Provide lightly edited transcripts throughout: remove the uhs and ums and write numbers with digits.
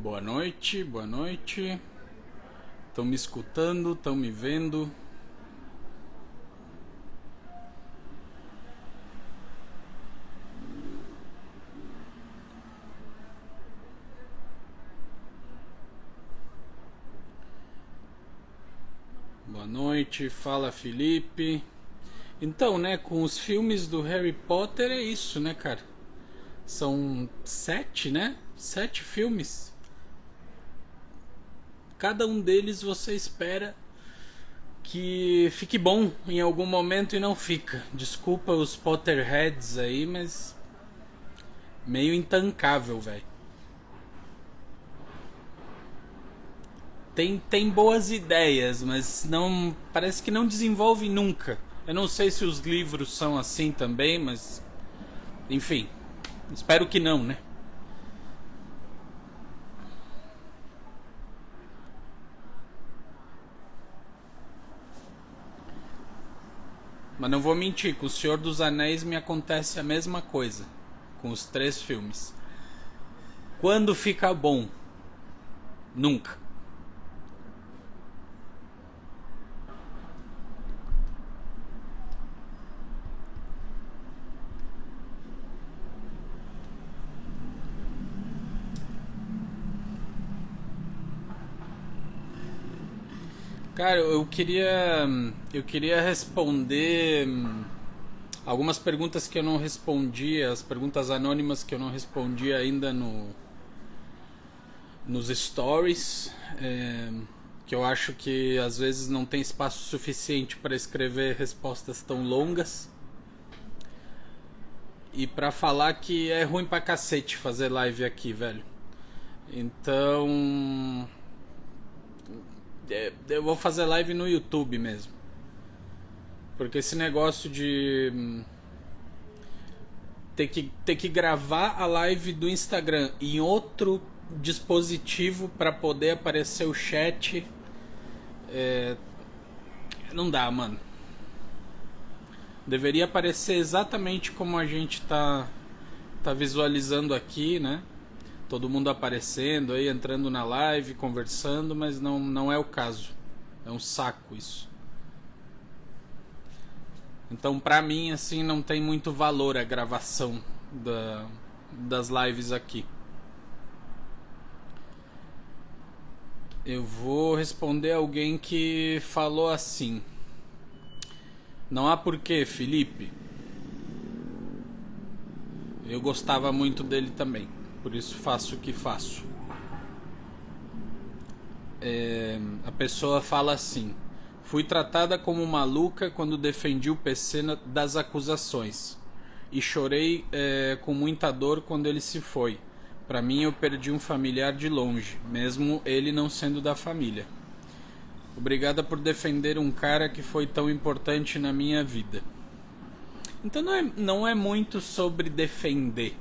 Boa noite, boa noite. Estão me escutando, estão me vendo. Boa noite, fala Felipe. Então, né, com os filmes do Harry Potter é isso, né, cara? São 7, né? 7 filmes. Cada um deles você espera que fique bom em algum momento e não fica. Desculpa os Potterheads aí, mas meio intancável, velho. Tem boas ideias, mas não parece que não desenvolve nunca. Eu não sei se os livros são assim também, mas enfim, espero que não, né? Mas não vou mentir, com o Senhor dos Anéis me acontece a mesma coisa, com os 3 filmes. Quando fica bom? Nunca. Cara, eu queria responder algumas perguntas que eu não respondi, as perguntas anônimas que eu não respondi ainda nos stories, que eu acho que às vezes não tem espaço suficiente para escrever respostas tão longas. E pra falar que é ruim pra cacete fazer live aqui, velho. Então, eu vou fazer live no YouTube mesmo. Porque esse negócio de ter que gravar a live do Instagram em outro dispositivo para poder aparecer o chat, não dá, mano. Deveria aparecer exatamente como a gente tá visualizando aqui, né? Todo mundo aparecendo aí, entrando na live, conversando, mas não é o caso. É um saco isso. Então, pra mim, assim, não tem muito valor a gravação das lives aqui. Eu vou responder alguém que falou assim: não há porquê, Felipe. Eu gostava muito dele também, por isso faço o que faço. A pessoa fala assim: fui tratada como maluca quando defendi o PC das acusações e chorei com muita dor quando ele se foi. Pra mim, eu perdi um familiar de longe, mesmo ele não sendo da família. Obrigada por defender um cara que foi tão importante na minha vida. Então não é muito sobre defender,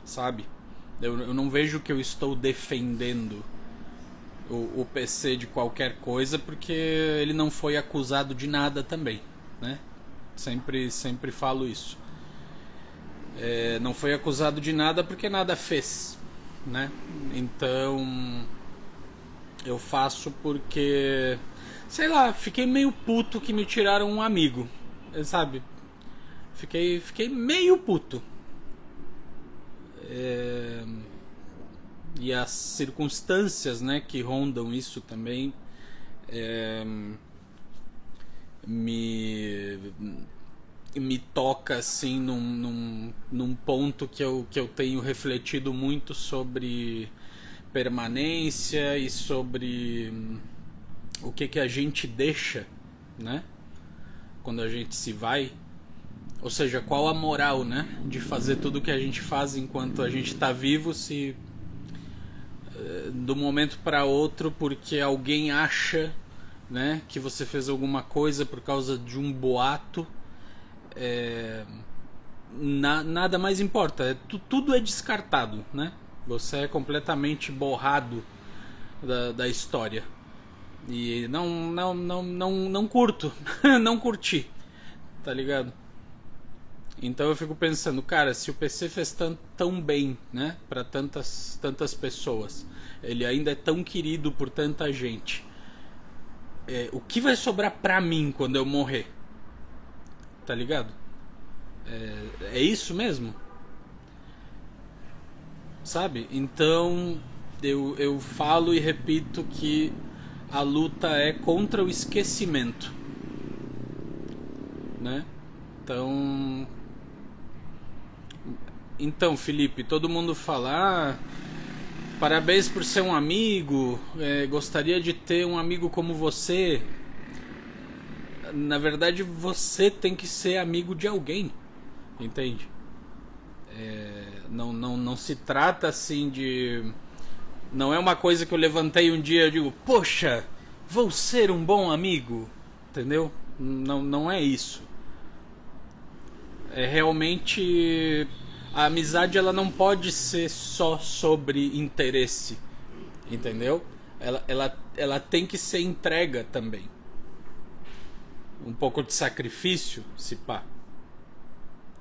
sabe? Eu não vejo que eu estou defendendo o PC de qualquer coisa, porque ele não foi acusado de nada também, né? Sempre falo isso. Não foi acusado de nada porque nada fez, né? Então eu faço porque, sei lá, fiquei meio puto que me tiraram um amigo, sabe? Fiquei meio puto. E as circunstâncias, né, que rondam isso também me toca assim num ponto que eu tenho refletido muito sobre permanência e sobre o que a gente deixa, né, quando a gente se vai. Ou seja, qual a moral, né, de fazer tudo que a gente faz enquanto a gente está vivo, se do momento para outro, porque alguém acha, né, que você fez alguma coisa por causa de um boato, nada mais importa, tudo é descartado, né? Você é completamente borrado da história. E não curto, não curti, tá ligado? Então eu fico pensando, cara, se o PC fez tão bem, né, para tantas pessoas, ele ainda é tão querido por tanta gente. O que vai sobrar pra mim quando eu morrer? Tá ligado? É isso mesmo? Sabe? Então eu falo e repito que a luta é contra o esquecimento, né? Então, Felipe, todo mundo fala, parabéns por ser um amigo, gostaria de ter um amigo como você. Na verdade, você tem que ser amigo de alguém, entende? Não se trata assim de... Não é uma coisa que eu levantei um dia e digo, poxa, vou ser um bom amigo, entendeu? Não é isso. É realmente... A amizade, ela não pode ser só sobre interesse, entendeu? Ela tem que ser entrega também. Um pouco de sacrifício, se pá.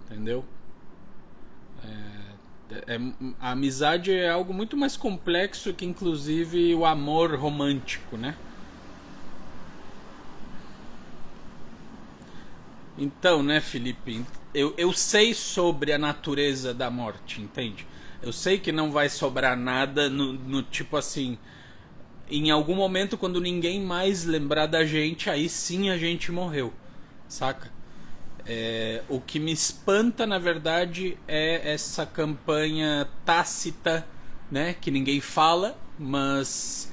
Entendeu? A amizade é algo muito mais complexo que, inclusive, o amor romântico, né? Então, né, Felipe? Eu sei sobre a natureza da morte, entende? Eu sei que não vai sobrar nada no tipo assim... Em algum momento, quando ninguém mais lembrar da gente, aí sim a gente morreu, saca? O que me espanta, na verdade, é essa campanha tácita, né? Que ninguém fala, mas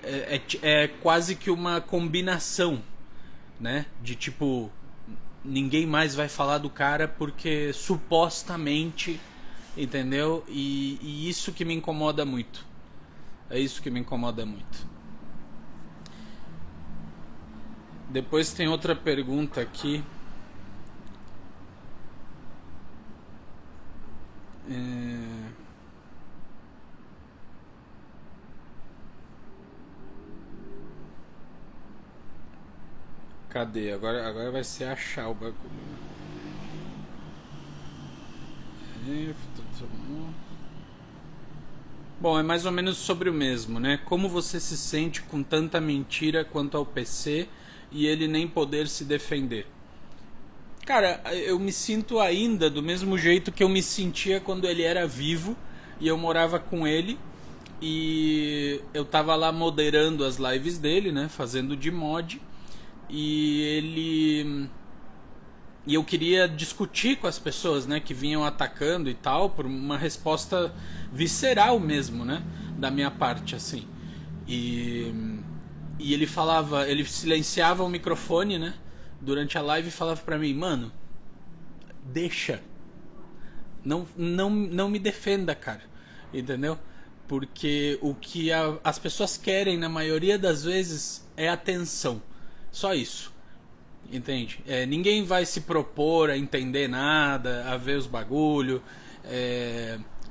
é quase que uma combinação, né? De tipo, ninguém mais vai falar do cara porque supostamente, entendeu? E isso que me incomoda muito. É isso que me incomoda muito. Depois tem outra pergunta aqui. Cadê? Agora vai ser achar o bagulho. Bom, é mais ou menos sobre o mesmo, né? Como você se sente com tanta mentira quanto ao PC e ele nem poder se defender? Cara, eu me sinto ainda do mesmo jeito que eu me sentia quando ele era vivo e eu morava com ele e eu tava lá moderando as lives dele, né? Fazendo de mod e eu queria discutir com as pessoas, né, que vinham atacando e tal, por uma resposta visceral mesmo, né, da minha parte, assim. E ele falava, ele silenciava o microfone, né, durante a live e falava pra mim, mano, deixa, não me defenda, cara, entendeu? Porque o que as pessoas querem na maioria das vezes é atenção, só isso. Entende? Ninguém vai se propor a entender nada, a ver os bagulho.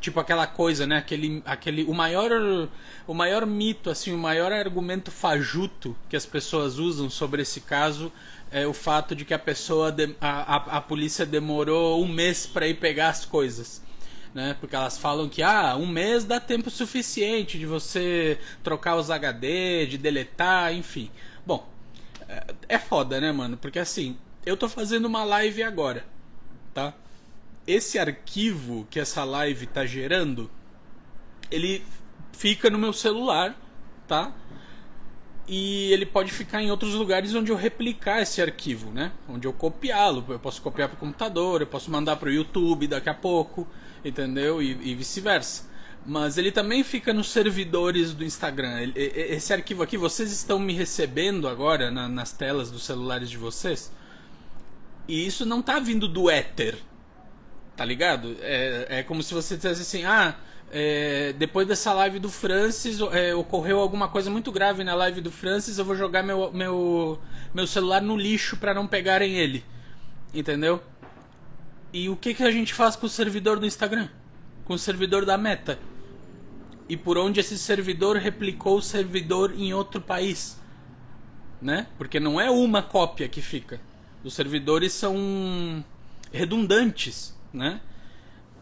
Tipo aquela coisa, né? O maior mito, assim, o maior argumento fajuto que as pessoas usam sobre esse caso é o fato de que a polícia demorou um mês para ir pegar as coisas. Né? Porque elas falam que um mês dá tempo suficiente de você trocar os HD, de deletar, enfim. Bom, é foda, né, mano? Porque assim, eu tô fazendo uma live agora, tá? Esse arquivo que essa live tá gerando, ele fica no meu celular, tá? E ele pode ficar em outros lugares onde eu replicar esse arquivo, né? Onde eu copiá-lo. Eu posso copiar pro computador, eu posso mandar pro YouTube daqui a pouco, entendeu? E vice-versa. Mas ele também fica nos servidores do Instagram. Esse arquivo aqui, vocês estão me recebendo agora nas telas dos celulares de vocês. E isso não tá vindo do éter. Tá ligado? É como se você dissesse assim, depois dessa live do Francis, ocorreu alguma coisa muito grave na live do Francis, eu vou jogar meu celular no lixo pra não pegarem ele. Entendeu? E o que a gente faz com o servidor do Instagram? Com o servidor da Meta? E por onde esse servidor replicou o servidor em outro país, né? Porque não é uma cópia que fica. Os servidores são redundantes, né?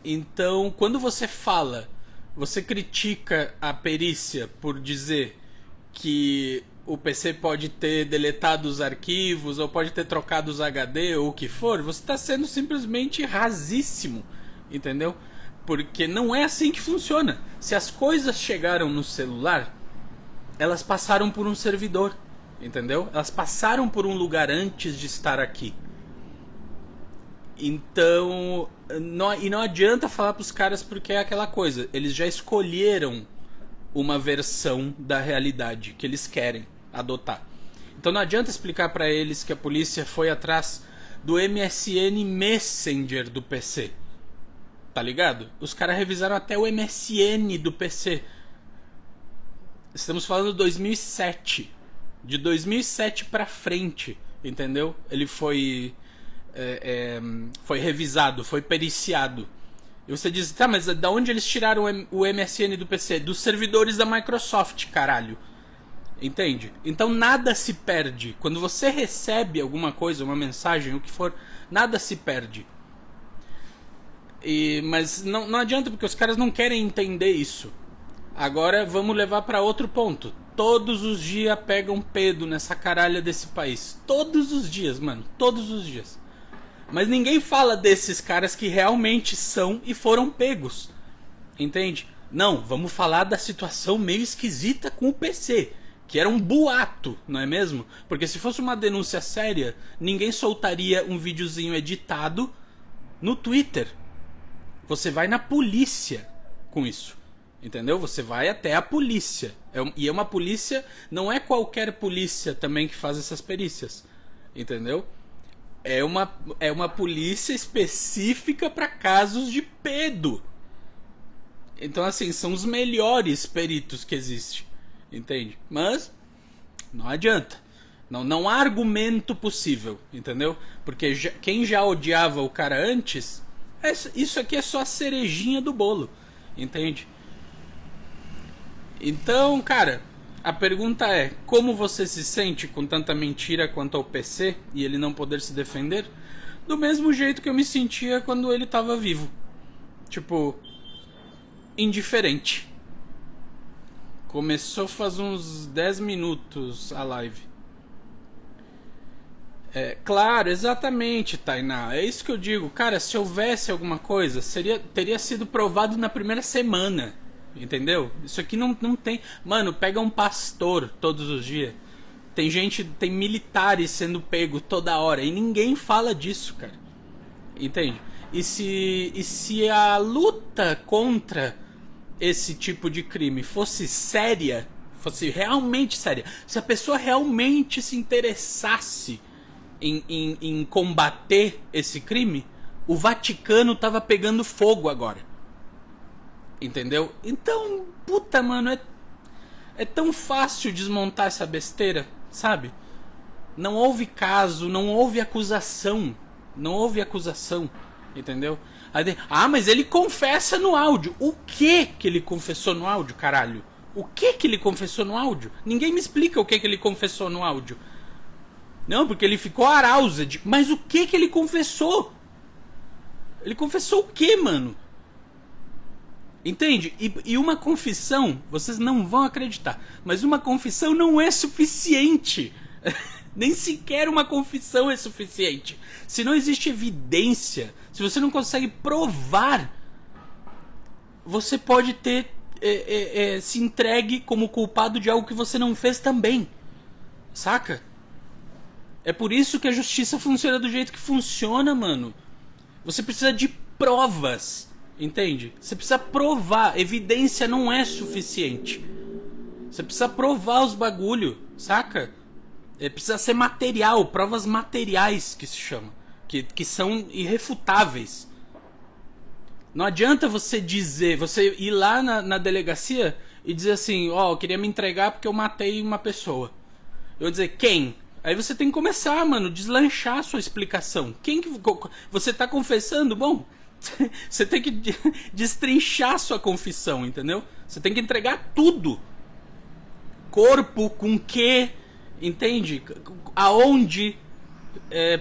Então, quando você fala Você critica a perícia por dizer que o PC pode ter deletado os arquivos, ou pode ter trocado os HD, ou o que for, você está sendo simplesmente rasíssimo, entendeu? Porque não é assim que funciona. Se as coisas chegaram no celular, elas passaram por um servidor, entendeu? Elas passaram por um lugar antes de estar aqui. Então, não adianta falar pros caras porque é aquela coisa. Eles já escolheram uma versão da realidade que eles querem adotar. Então não adianta explicar pra eles que a polícia foi atrás do MSN Messenger do PC. Tá ligado? Os caras revisaram até o MSN do PC. Estamos falando de 2007. De 2007 pra frente, entendeu? Ele foi revisado, foi periciado. E você diz, tá, mas da onde eles tiraram o MSN do PC? Dos servidores da Microsoft, caralho. Entende? Então nada se perde. Quando você recebe alguma coisa, uma mensagem, o que for, nada se perde. Mas não adianta, porque os caras não querem entender isso. Agora vamos levar para outro ponto. Todos os dias pegam pedo nessa caralha desse país. Todos os dias, mano. Todos os dias. Mas ninguém fala desses caras que realmente são e foram pegos. Entende? Não, vamos falar da situação meio esquisita com o PC. Que era um boato, não é mesmo? Porque se fosse uma denúncia séria, ninguém soltaria um videozinho editado no Twitter. Você vai na polícia com isso. Entendeu? Você vai até a polícia. E é uma polícia, não é qualquer polícia também que faz essas perícias. Entendeu? É uma polícia específica para casos de pedo. Então, assim, são os melhores peritos que existem. Entende? Mas não adianta. Não há argumento possível. Entendeu? Porque quem já odiava o cara antes, isso aqui é só a cerejinha do bolo. Entende? Então, cara, a pergunta é: como você se sente com tanta mentira quanto ao PC e ele não poder se defender? Do mesmo jeito que eu me sentia quando ele tava vivo. Tipo, indiferente. Começou faz uns 10 minutos a live. Claro, exatamente, Tainá. É isso que eu digo. Cara, se houvesse alguma coisa, teria sido provado na primeira semana. Entendeu? Isso aqui não tem... Mano, pega um pastor todos os dias. Tem militares sendo pego toda hora. E ninguém fala disso, cara. Entende? E se a luta contra esse tipo de crime fosse séria, fosse realmente séria, se a pessoa realmente se interessasse em combater esse crime, o Vaticano tava pegando fogo agora. Entendeu? Então, puta, mano, é tão fácil desmontar essa besteira, sabe? Não houve caso, não houve acusação. Não houve acusação, entendeu? Mas ele confessa no áudio. O que ele confessou no áudio, caralho? O que ele confessou no áudio? Ninguém me explica o que ele confessou no áudio. Não, porque ele ficou aroused. Mas o que ele confessou? Ele confessou o que, mano? Entende? E uma confissão, vocês não vão acreditar, mas uma confissão não é suficiente. Nem sequer uma confissão é suficiente. Se não existe evidência, se você não consegue provar, você pode ter se entregue como culpado de algo que você não fez também. Saca? É por isso que a justiça funciona do jeito que funciona, mano. Você precisa de provas. Entende? Você precisa provar. Evidência não é suficiente. Você precisa provar os bagulho, saca? Precisa ser material, provas materiais que se chama, que são irrefutáveis. Não adianta você ir lá na delegacia e dizer assim, eu queria me entregar porque eu matei uma pessoa. Eu vou dizer, quem? Aí você tem que começar, mano, deslanchar a sua explicação. Quem que você tá confessando? Bom, você tem que destrinchar sua confissão, entendeu? Você tem que entregar tudo. Corpo, com que, entende? Aonde,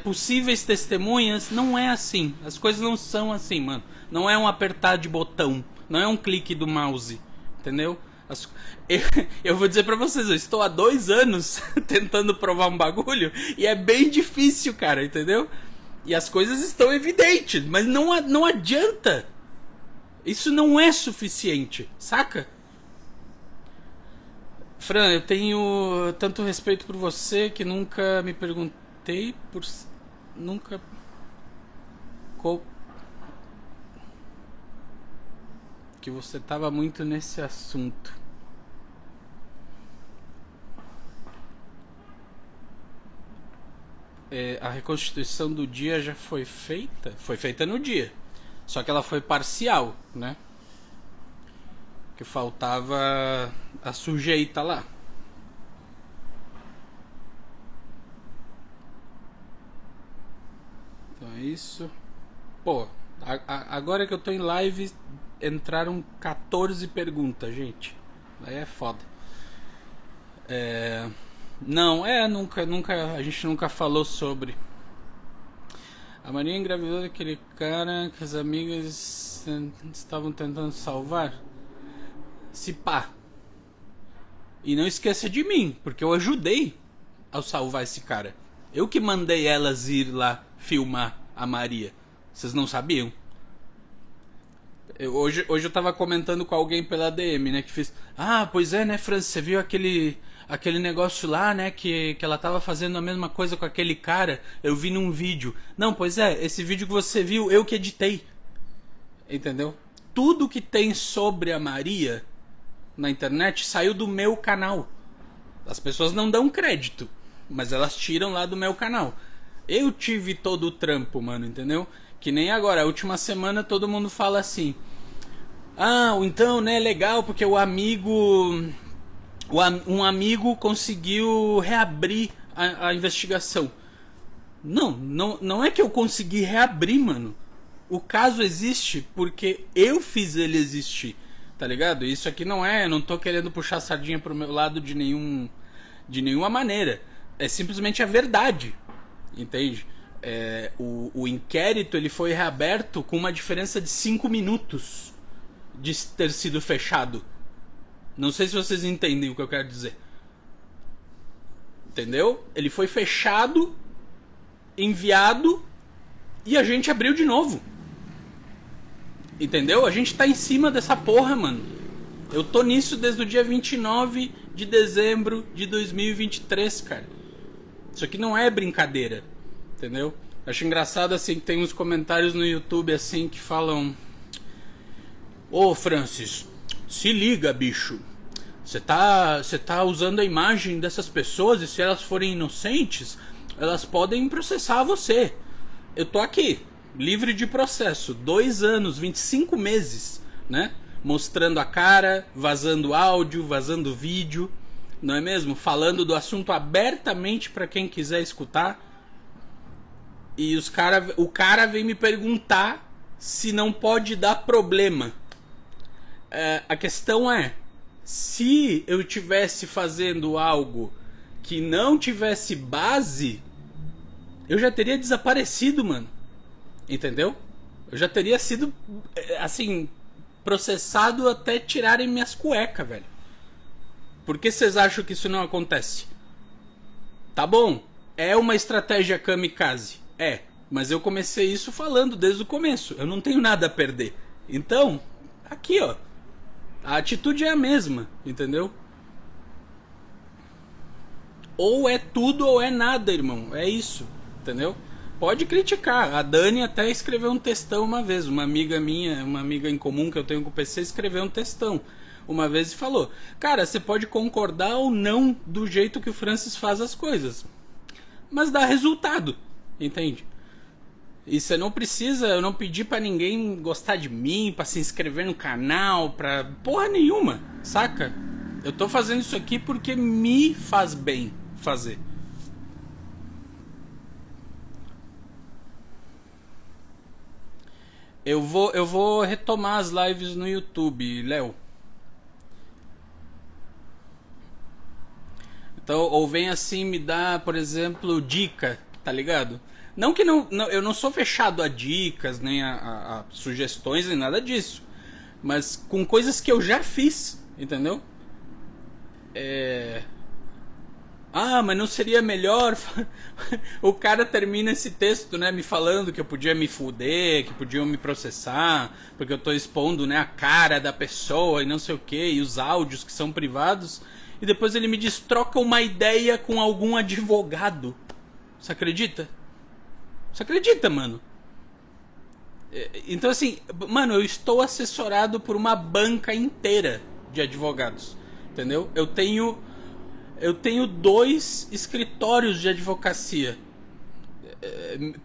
possíveis testemunhas. Não é assim. As coisas não são assim, mano. Não é um apertar de botão. Não é um clique do mouse, entendeu? Eu vou dizer pra vocês, eu estou há 2 anos tentando provar um bagulho e é bem difícil, cara, entendeu? E as coisas estão evidentes, mas não adianta. Isso não é suficiente, saca? Fran, eu tenho tanto respeito por você que nunca me perguntei por... Nunca... Que você tava muito nesse assunto. A reconstituição do dia já foi feita? Foi feita no dia. Só que ela foi parcial, né? Que faltava a sujeita lá. Então é isso. Pô, agora que eu tô em live, entraram 14 perguntas, gente. Aí é foda. Não, nunca, a gente nunca falou sobre. A Maria engravidou daquele cara que as amigas estavam tentando salvar. Se pá. E não esqueça de mim, porque eu ajudei a salvar esse cara. Eu que mandei elas ir lá filmar a Maria. Vocês não sabiam? Hoje eu tava comentando com alguém pela DM, né? Que fez... Ah, pois é, né, Francis? Você viu aquele negócio lá, né? Que ela tava fazendo a mesma coisa com aquele cara. Eu vi num vídeo. Não, pois é, esse vídeo que você viu, eu que editei. Entendeu? Tudo que tem sobre a Maria na internet saiu do meu canal. As pessoas não dão crédito, mas elas tiram lá do meu canal. Eu tive todo o trampo, mano, entendeu? Que nem agora, a última semana todo mundo fala assim: ah, então, né, legal, porque um amigo conseguiu reabrir a investigação. Não é que eu consegui reabrir, mano. O caso existe porque eu fiz ele existir, tá ligado? Isso aqui não é, eu não tô querendo puxar a sardinha pro meu lado de nenhuma maneira. É simplesmente a verdade, entende? O inquérito ele foi reaberto com uma diferença de 5 minutos de ter sido fechado. Não sei se vocês entendem o que eu quero dizer. Entendeu? Ele foi fechado, enviado e a gente abriu de novo. Entendeu? A gente tá em cima dessa porra, mano. Eu tô nisso desde o dia 29 de dezembro de 2023, cara. Isso aqui não é brincadeira. Entendeu? Acho engraçado assim que tem uns comentários no YouTube assim que falam: Ô Francis, se liga, bicho. Você tá usando a imagem dessas pessoas e se elas forem inocentes, elas podem processar você. Eu tô aqui, livre de processo, 2 anos, 25 meses, né? Mostrando a cara, vazando áudio, vazando vídeo, não é mesmo? Falando do assunto abertamente para quem quiser escutar. E o cara vem me perguntar se não pode dar problema. A questão é, se eu tivesse fazendo algo que não tivesse base, eu já teria desaparecido, mano. Entendeu? Eu já teria sido, assim, processado até tirarem minhas cuecas, velho. Por que vocês acham que isso não acontece? Tá bom, é uma estratégia kamikaze. Mas eu comecei isso falando desde o começo. Eu não tenho nada a perder. Então, aqui ó, a atitude é a mesma, entendeu? Ou é tudo ou é nada, irmão. É isso, entendeu? Pode criticar. A Dani até escreveu um textão uma vez. Uma amiga minha, uma amiga em comum que eu tenho com o PC, escreveu um textão uma vez e falou: cara, você pode concordar ou não do jeito que o Francis faz as coisas, mas dá resultado, entende? E você não precisa, eu não pedi pra ninguém gostar de mim, pra se inscrever no canal, pra porra nenhuma, saca? Eu tô fazendo isso aqui porque me faz bem fazer. Eu vou retomar as lives no YouTube, Léo. Então, ou vem assim me dar, por exemplo, dica, tá ligado? Não que eu não sou fechado a dicas, nem a sugestões, nem nada disso. mas com coisas que eu já fiz, entendeu? Ah, mas não seria melhor? O cara termina esse texto, né, me falando que eu podia me fuder, que podiam me processar, porque eu tô expondo, né, a cara da pessoa e não sei o que, e os áudios que são privados, e depois ele me diz, troca uma ideia com algum advogado. Você acredita? Você acredita, mano? Então, assim, mano, eu estou assessorado por uma banca inteira de advogados, entendeu? Eu tenho 2 escritórios de advocacia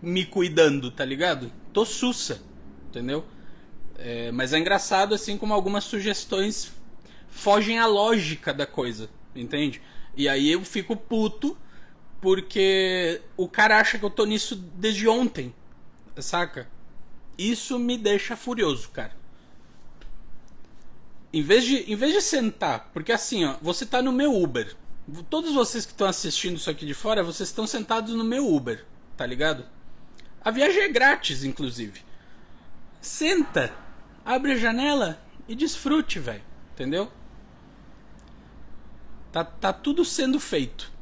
me cuidando, tá ligado? Tô sussa, entendeu? Mas é engraçado assim como algumas sugestões fogem à lógica da coisa, entende? E aí eu fico puto porque o cara acha que eu tô nisso desde ontem, saca? Isso me deixa furioso, cara. Em vez de sentar, porque assim, ó, você tá no meu Uber. Todos vocês que estão assistindo isso aqui de fora, vocês estão sentados no meu Uber, tá ligado? A viagem é grátis, inclusive. Senta, abre a janela e desfrute, velho. Entendeu? Tá tudo sendo feito.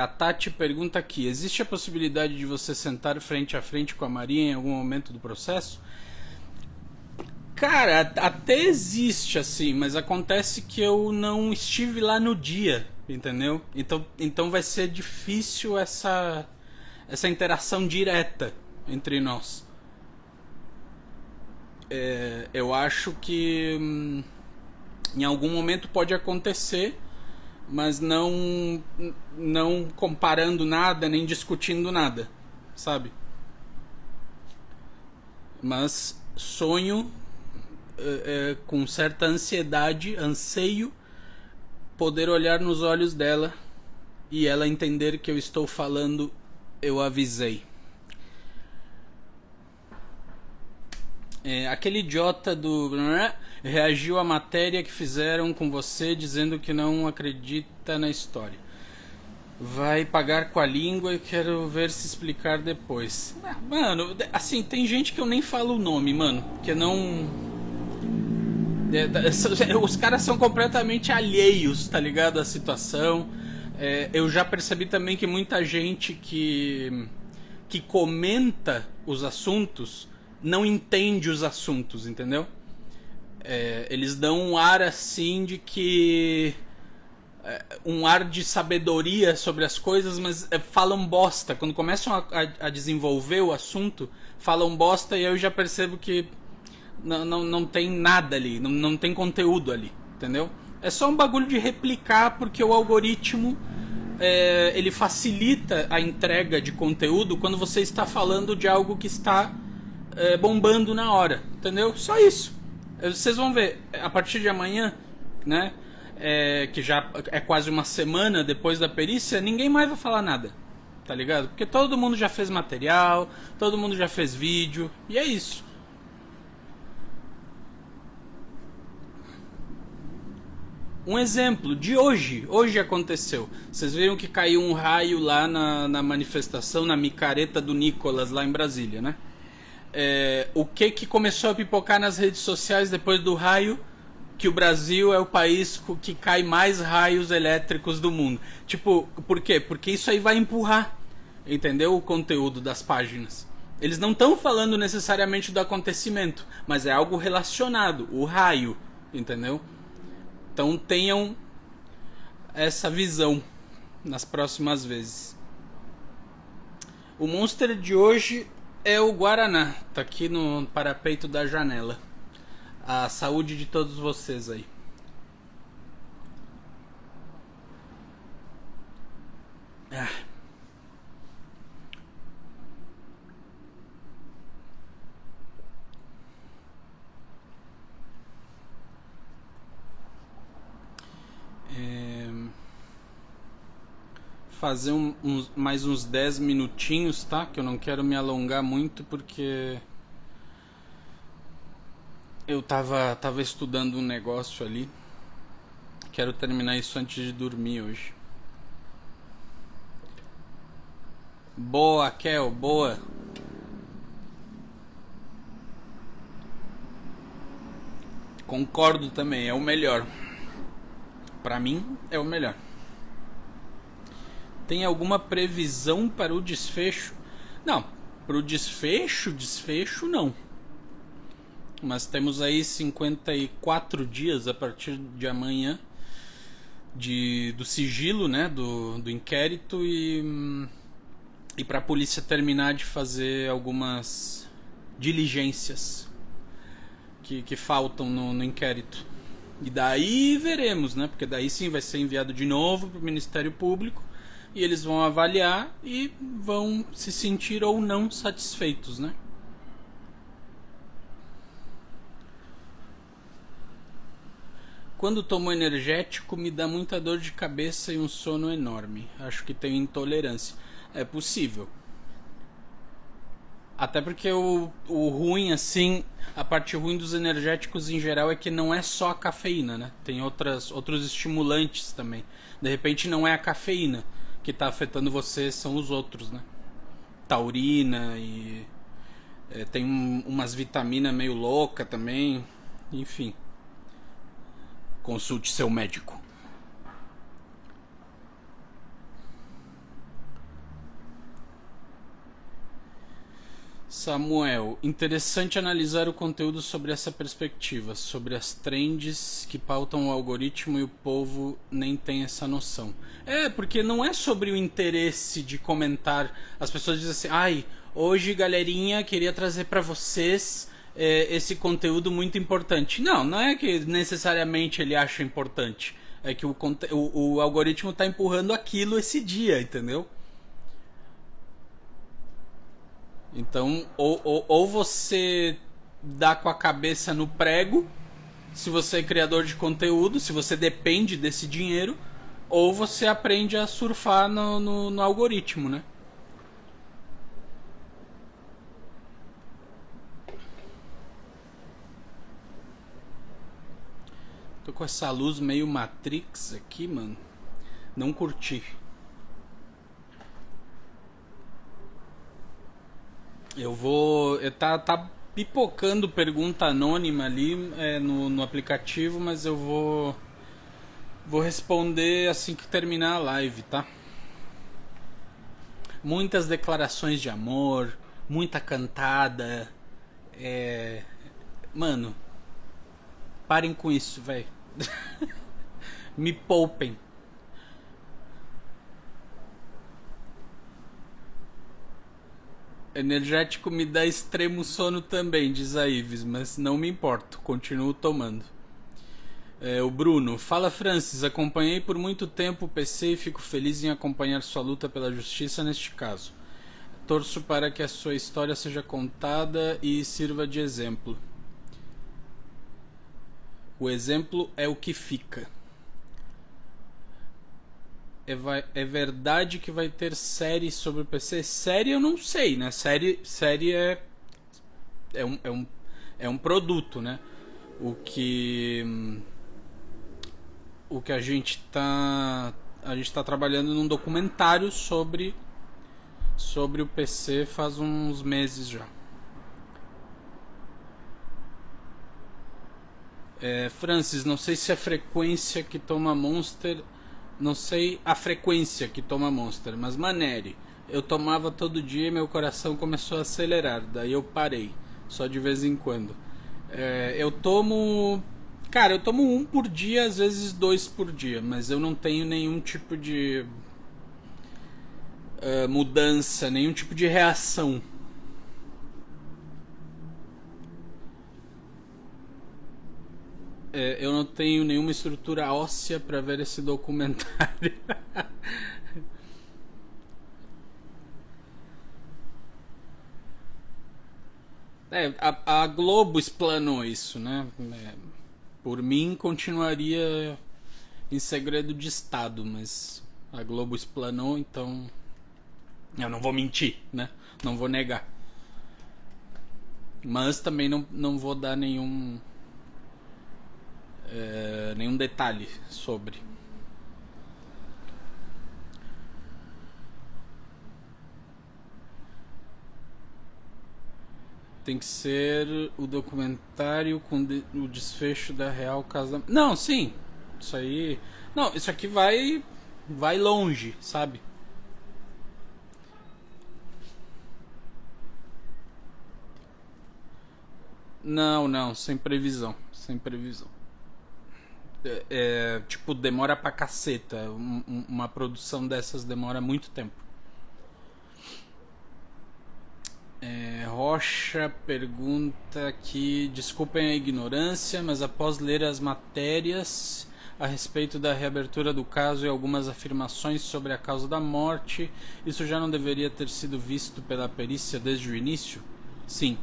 A Tati pergunta aqui: existe a possibilidade de você sentar frente a frente com a Maria em algum momento do processo? Cara, até existe assim, mas acontece que eu não estive lá no dia, entendeu? Então vai ser difícil essa interação direta entre nós. Eu acho que em algum momento pode acontecer, mas não comparando nada, nem discutindo nada, sabe? Mas sonho com certa ansiedade, anseio, poder olhar nos olhos dela e ela entender que eu estou falando, eu avisei. Aquele idiota do reagiu à matéria que fizeram com você dizendo que não acredita na história. Vai pagar com a língua e quero ver se explicar depois. Mano, assim, tem gente que eu nem falo o nome, mano, porque não... Os caras são completamente alheios, tá ligado, à situação. Eu já percebi também que muita gente que comenta os assuntos não entende os assuntos, entendeu? Eles dão um ar assim de que... um ar de sabedoria sobre as coisas, mas falam bosta. Quando começam a desenvolver o assunto, falam bosta e eu já percebo que não tem nada ali, não tem conteúdo ali, entendeu? É só um bagulho de replicar porque o algoritmo ele facilita a entrega de conteúdo quando você está falando de algo que está bombando na hora, entendeu? Só isso. Vocês vão ver, a partir de amanhã, né, que já é quase uma semana depois da perícia, ninguém mais vai falar nada, tá ligado? Porque todo mundo já fez material, todo mundo já fez vídeo, e é isso. Um exemplo de hoje aconteceu. Vocês viram que caiu um raio lá na manifestação, na micareta do Nicolas, lá em Brasília, né? O que começou a pipocar nas redes sociais depois do raio? Que o Brasil é o país que cai mais raios elétricos do mundo. Tipo, por quê? Porque isso aí vai empurrar, entendeu? O conteúdo das páginas. Eles não estão falando necessariamente do acontecimento, mas é algo relacionado, o raio, entendeu? Então tenham essa visão nas próximas vezes. O monster de hoje é o Guaraná. Tá aqui no parapeito da janela. A saúde de todos vocês aí. Fazer mais uns 10 minutinhos, tá? Que eu não quero me alongar muito porque eu tava estudando um negócio ali. Quero terminar isso antes de dormir hoje. Boa, Kel, boa. Concordo também, é o melhor. Pra mim, é o melhor. Tem alguma previsão para o desfecho? Não, para o desfecho não. Mas temos aí 54 dias a partir de amanhã do sigilo, né, do inquérito e para a polícia terminar de fazer algumas diligências que faltam no inquérito. E daí veremos, né, porque daí sim vai ser enviado de novo para o Ministério Público e eles vão avaliar e vão se sentir ou não satisfeitos, né? Quando tomo energético me dá muita dor de cabeça e um sono enorme. Acho que tenho intolerância. É possível. Até porque o ruim, assim, a parte ruim dos energéticos em geral é que não é só a cafeína, né? Tem outros estimulantes também. De repente não é a cafeína que está afetando você, são os outros, né? Taurina e tem umas vitaminas meio louca também. Enfim. Consulte seu médico. Samuel, interessante analisar o conteúdo sobre essa perspectiva, sobre as trends que pautam o algoritmo e o povo nem tem essa noção. Porque não é sobre o interesse de comentar. As pessoas dizem assim, ai, hoje galerinha, queria trazer para vocês esse conteúdo muito importante. Não é que necessariamente ele acha importante. É que o algoritmo está empurrando aquilo esse dia, entendeu? Então, ou você dá com a cabeça no prego, se você é criador de conteúdo, se você depende desse dinheiro, ou você aprende a surfar no algoritmo, né? Tô com essa luz meio Matrix aqui, mano. Não curti. Eu vou. Tá pipocando pergunta anônima ali no aplicativo, mas eu vou responder assim que terminar a live, tá? Muitas declarações de amor, muita cantada. Mano, parem com isso, velho. Me poupem. Energético me dá extremo sono também, diz a Ives, mas não me importo, continuo tomando. O Bruno, fala Francis, acompanhei por muito tempo o PC e fico feliz em acompanhar sua luta pela justiça neste caso. Torço para que a sua história seja contada e sirva de exemplo. O exemplo é o que fica. É verdade que vai ter série sobre o PC? Série eu não sei, né? Série é um produto, né? O que a gente tá trabalhando num documentário sobre o PC faz uns meses já. Francis, não sei se a frequência que toma Monster, não sei a frequência que toma Monster, mas Maneri, eu tomava todo dia e meu coração começou a acelerar, daí eu parei, só de vez em quando. Eu tomo um por dia, às vezes 2 por dia, mas eu não tenho nenhum tipo de mudança, nenhum tipo de reação. Eu não tenho nenhuma estrutura óssea para ver esse documentário. A Globo explanou isso, né? Por mim, continuaria em segredo de Estado, mas a Globo explanou, então eu não vou mentir, né? Não vou negar. Mas também não vou dar nenhum detalhe sobre. tem que ser o documentário com o desfecho da real casa. Não, sim. Isso aí. Não, isso aqui vai longe, sabe? Não, não, sem previsão, sem previsão. Tipo, demora pra caceta. Uma produção dessas demora muito tempo. Rocha pergunta aqui: desculpem a ignorância, mas após ler as matérias a respeito da reabertura do caso e algumas afirmações sobre a causa da morte, isso já não deveria ter sido visto pela perícia desde o início? Sim.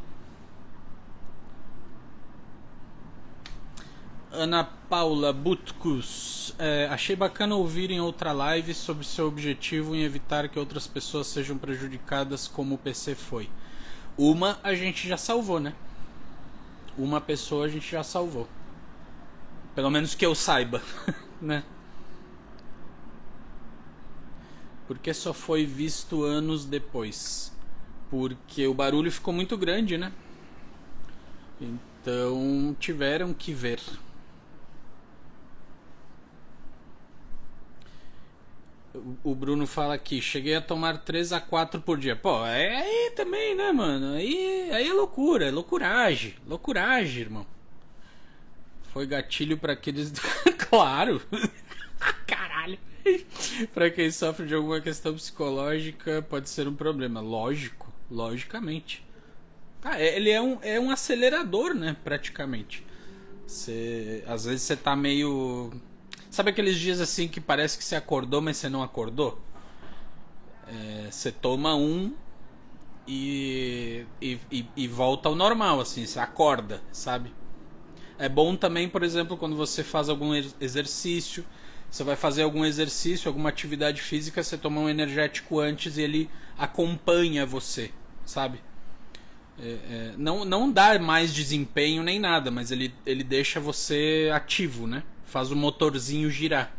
Ana Paula Butkus, achei bacana ouvir em outra live sobre seu objetivo em evitar que outras pessoas sejam prejudicadas como o PC foi. Uma a gente já salvou, né? Uma pessoa a gente já salvou. Pelo menos que eu saiba, né? Porque só foi visto anos depois. Porque o barulho ficou muito grande, né? Então tiveram que ver. O Bruno fala aqui: cheguei a tomar 3 a 4 por dia. Pô, aí também, né, mano? Aí é loucura, é loucuragem. Loucuragem, irmão. Foi gatilho pra aqueles. Claro! Caralho! Pra quem sofre de alguma questão psicológica, pode ser um problema. Lógico, logicamente. Ele é um acelerador, né? Praticamente. Às vezes você tá meio. Sabe aqueles dias assim que parece que você acordou, mas você não acordou? Você toma um e volta ao normal, assim, você acorda, sabe? É bom também, por exemplo, quando você faz algum exercício, você vai fazer algum exercício, alguma atividade física, você toma um energético antes e ele acompanha você, sabe? Não dá mais desempenho nem nada, mas ele deixa você ativo, né? Faz o motorzinho girar.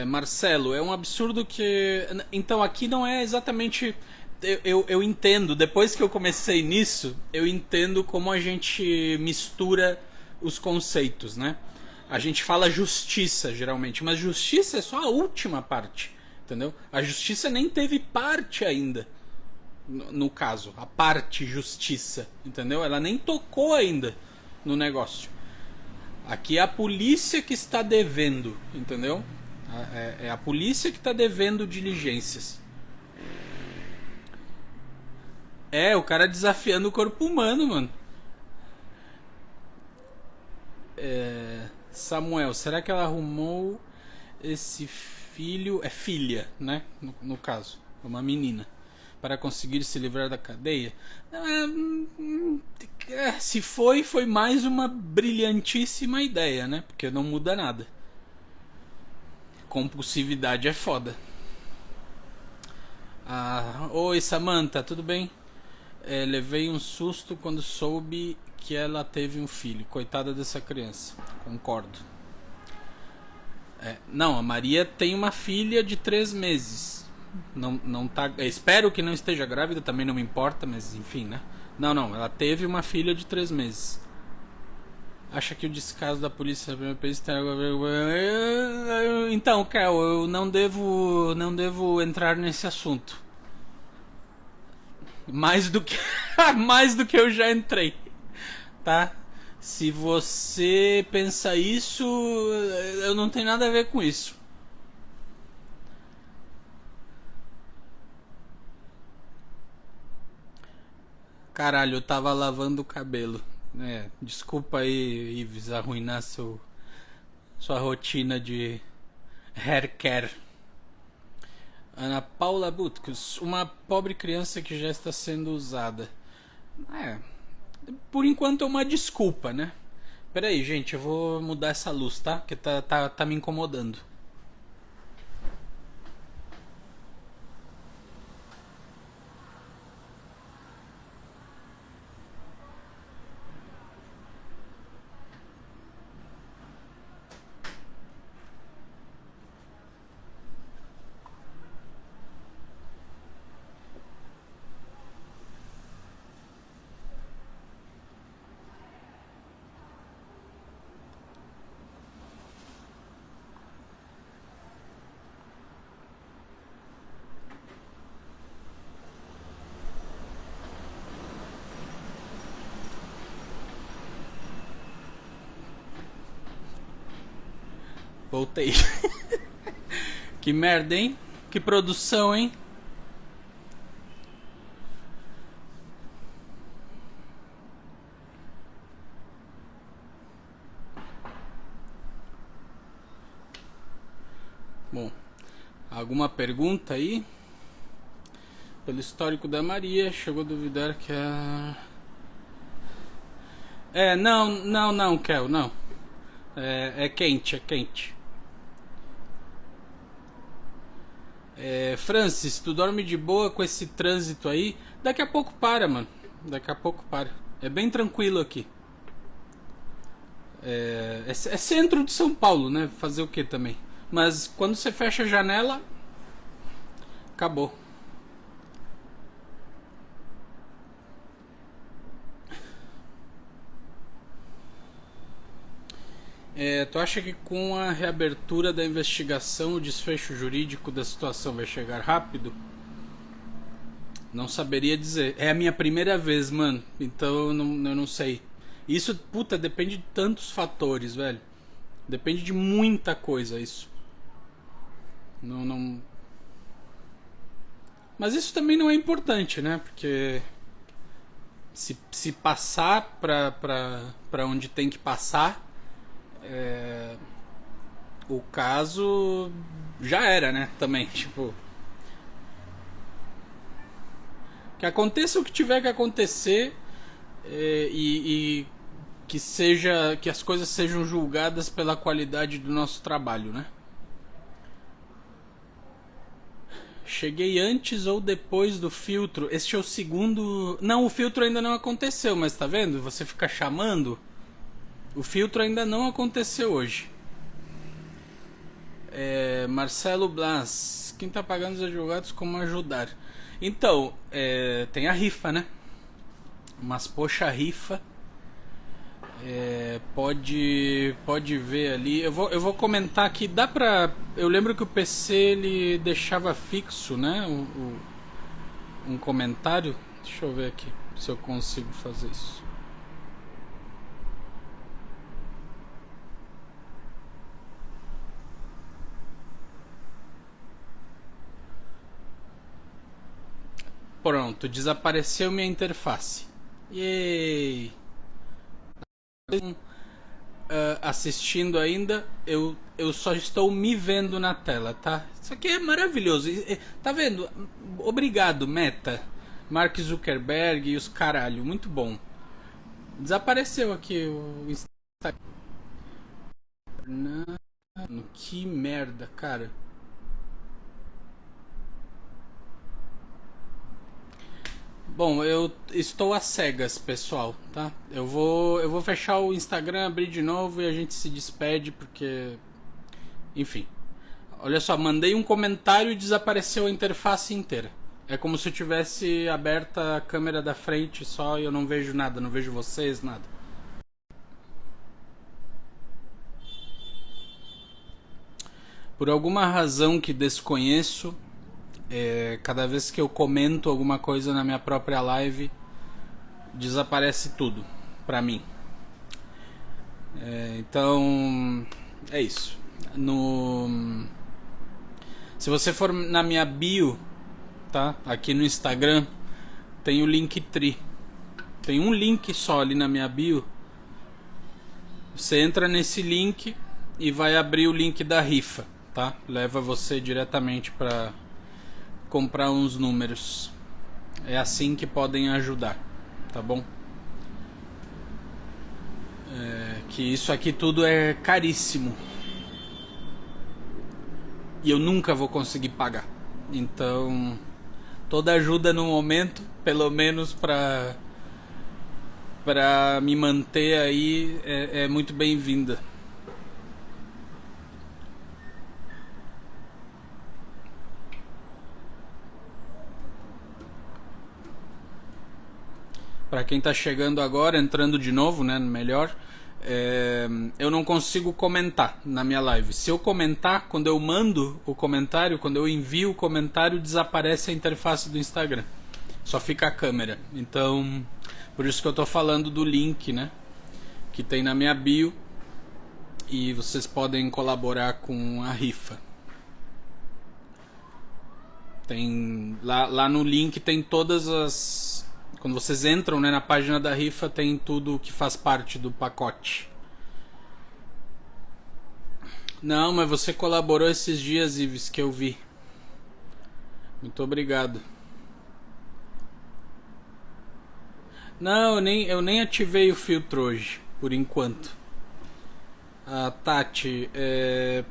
Marcelo, é um absurdo que. Então aqui não é exatamente. Eu entendo, depois que eu comecei nisso, eu entendo como a gente mistura os conceitos, né? A gente fala justiça, geralmente, mas justiça é só a última parte, entendeu? A justiça nem teve parte ainda, no caso, a parte justiça, entendeu? Ela nem tocou ainda no negócio. Aqui é a polícia que está devendo, entendeu? É a polícia que está devendo diligências. O cara desafiando o corpo humano, mano. Samuel, será que ela arrumou esse filho? É filha, né? No caso, uma menina. Para conseguir se livrar da cadeia? Se foi mais uma brilhantíssima ideia, né? Porque não muda nada. Compulsividade é foda. Oi, Samantha, tudo bem? Levei um susto quando soube que ela teve um filho. Coitada dessa criança. Concordo. Não, a Maria tem uma filha de 3 meses. Não tá. Espero que não esteja grávida, também não me importa, mas enfim, né? Não, ela teve uma filha de 3 meses. Acha que o descaso da polícia tem algo a ver? Então, Kel, eu não devo entrar nesse assunto. Mais do que mais do que eu já entrei, tá? Se você pensa isso, eu não tenho nada a ver com isso. Caralho, eu tava lavando o cabelo. Desculpa aí, Ives, arruinar sua rotina de hair care. Ana Paula Butkus, uma pobre criança que já está sendo usada. Por enquanto é uma desculpa, né? Pera aí, gente, eu vou mudar essa luz, tá? Que tá me incomodando. Voltei. Que merda, hein? Que produção, hein? Bom, alguma pergunta aí? Pelo histórico da Maria, chegou a duvidar que a... não, Kel, não. É quente, é quente. Francis, tu dorme de boa com esse trânsito aí? Daqui a pouco para, mano. Daqui a pouco para. É bem tranquilo aqui. É centro de São Paulo, né? Fazer o que também? Mas quando você fecha a janela, acabou. Tu acha que com a reabertura da investigação o desfecho jurídico da situação vai chegar rápido? Não saberia dizer. É a minha primeira vez, mano. Então eu não sei. Isso, puta, depende de tantos fatores, velho. Depende de muita coisa isso. Não. Mas isso também não é importante, né? Porque se passar pra onde tem que passar, o caso já era, né? Também, tipo, que aconteça o que tiver que acontecer, e que as coisas sejam julgadas pela qualidade do nosso trabalho, né? Cheguei antes ou depois do filtro? Este é o segundo. Não, o filtro ainda não aconteceu, mas tá vendo? Você fica chamando. O filtro ainda não aconteceu hoje. Marcelo Blas, quem tá pagando os advogados, como ajudar? Então, tem a rifa, né? Mas poxa, a rifa. Pode ver ali. Eu vou comentar aqui. Dá pra. Eu lembro que o PC ele deixava fixo, né? Um comentário. Deixa eu ver aqui se eu consigo fazer isso. Pronto, desapareceu minha interface. Yay! Assistindo ainda, eu só estou me vendo na tela, tá? Isso aqui é maravilhoso. Tá vendo? Obrigado, Meta, Mark Zuckerberg e os caralho. Muito bom. Desapareceu aqui o Instagram. Que merda, cara. Bom, eu estou às cegas, pessoal, tá? Eu vou fechar o Instagram, abrir de novo e a gente se despede porque, enfim. Olha só, mandei um comentário e desapareceu a interface inteira. É como se eu tivesse aberta a câmera da frente só e eu não vejo nada, não vejo vocês, nada. Por alguma razão que desconheço, cada vez que eu comento alguma coisa na minha própria live, desaparece tudo pra mim. Então, é isso. Se você for na minha bio, tá? Aqui no Instagram, tem o Linktree. Tem um link só ali na minha bio. Você entra nesse link e vai abrir o link da rifa, tá? Leva você diretamente para comprar uns números. É assim que podem ajudar, tá bom? Que isso aqui tudo é caríssimo e eu nunca vou conseguir pagar. Então, toda ajuda no momento, pelo menos para me manter aí, é muito bem-vinda. Para quem tá chegando agora, entrando de novo, né, melhor, eu não consigo comentar na minha live. Se eu comentar, quando eu mando o comentário, quando eu envio o comentário, desaparece a interface do Instagram. Só fica a câmera. Então, por isso que eu tô falando do link, né, que tem na minha bio. e vocês podem colaborar com a rifa. Tem lá no link tem todas as... Quando vocês entram, né, na página da rifa, tem tudo que faz parte do pacote. Não, mas você colaborou esses dias, Ives, que eu vi. Muito obrigado. Não, eu nem ativei o filtro hoje, por enquanto. Tati,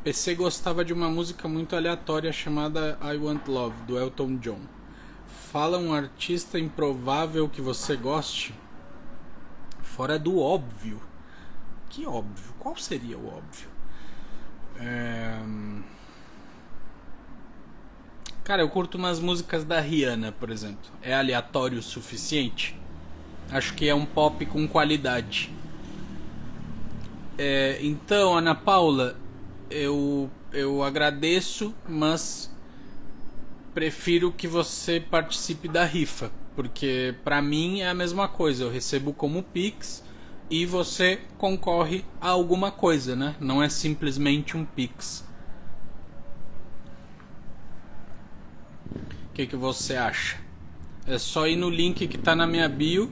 PC gostava de uma música muito aleatória chamada I Want Love, do Elton John. Fala um artista improvável que você goste. Fora do óbvio. Que óbvio? Qual seria o óbvio? Cara, eu curto umas músicas da Rihanna, por exemplo. É aleatório o suficiente? Acho que é um pop com qualidade. Então, Ana Paula, eu agradeço, mas prefiro que você participe da rifa, porque pra mim é a mesma coisa. Eu recebo como Pix e você concorre a alguma coisa, né? Não é simplesmente um Pix. O que você acha? É só ir no link que tá na minha bio,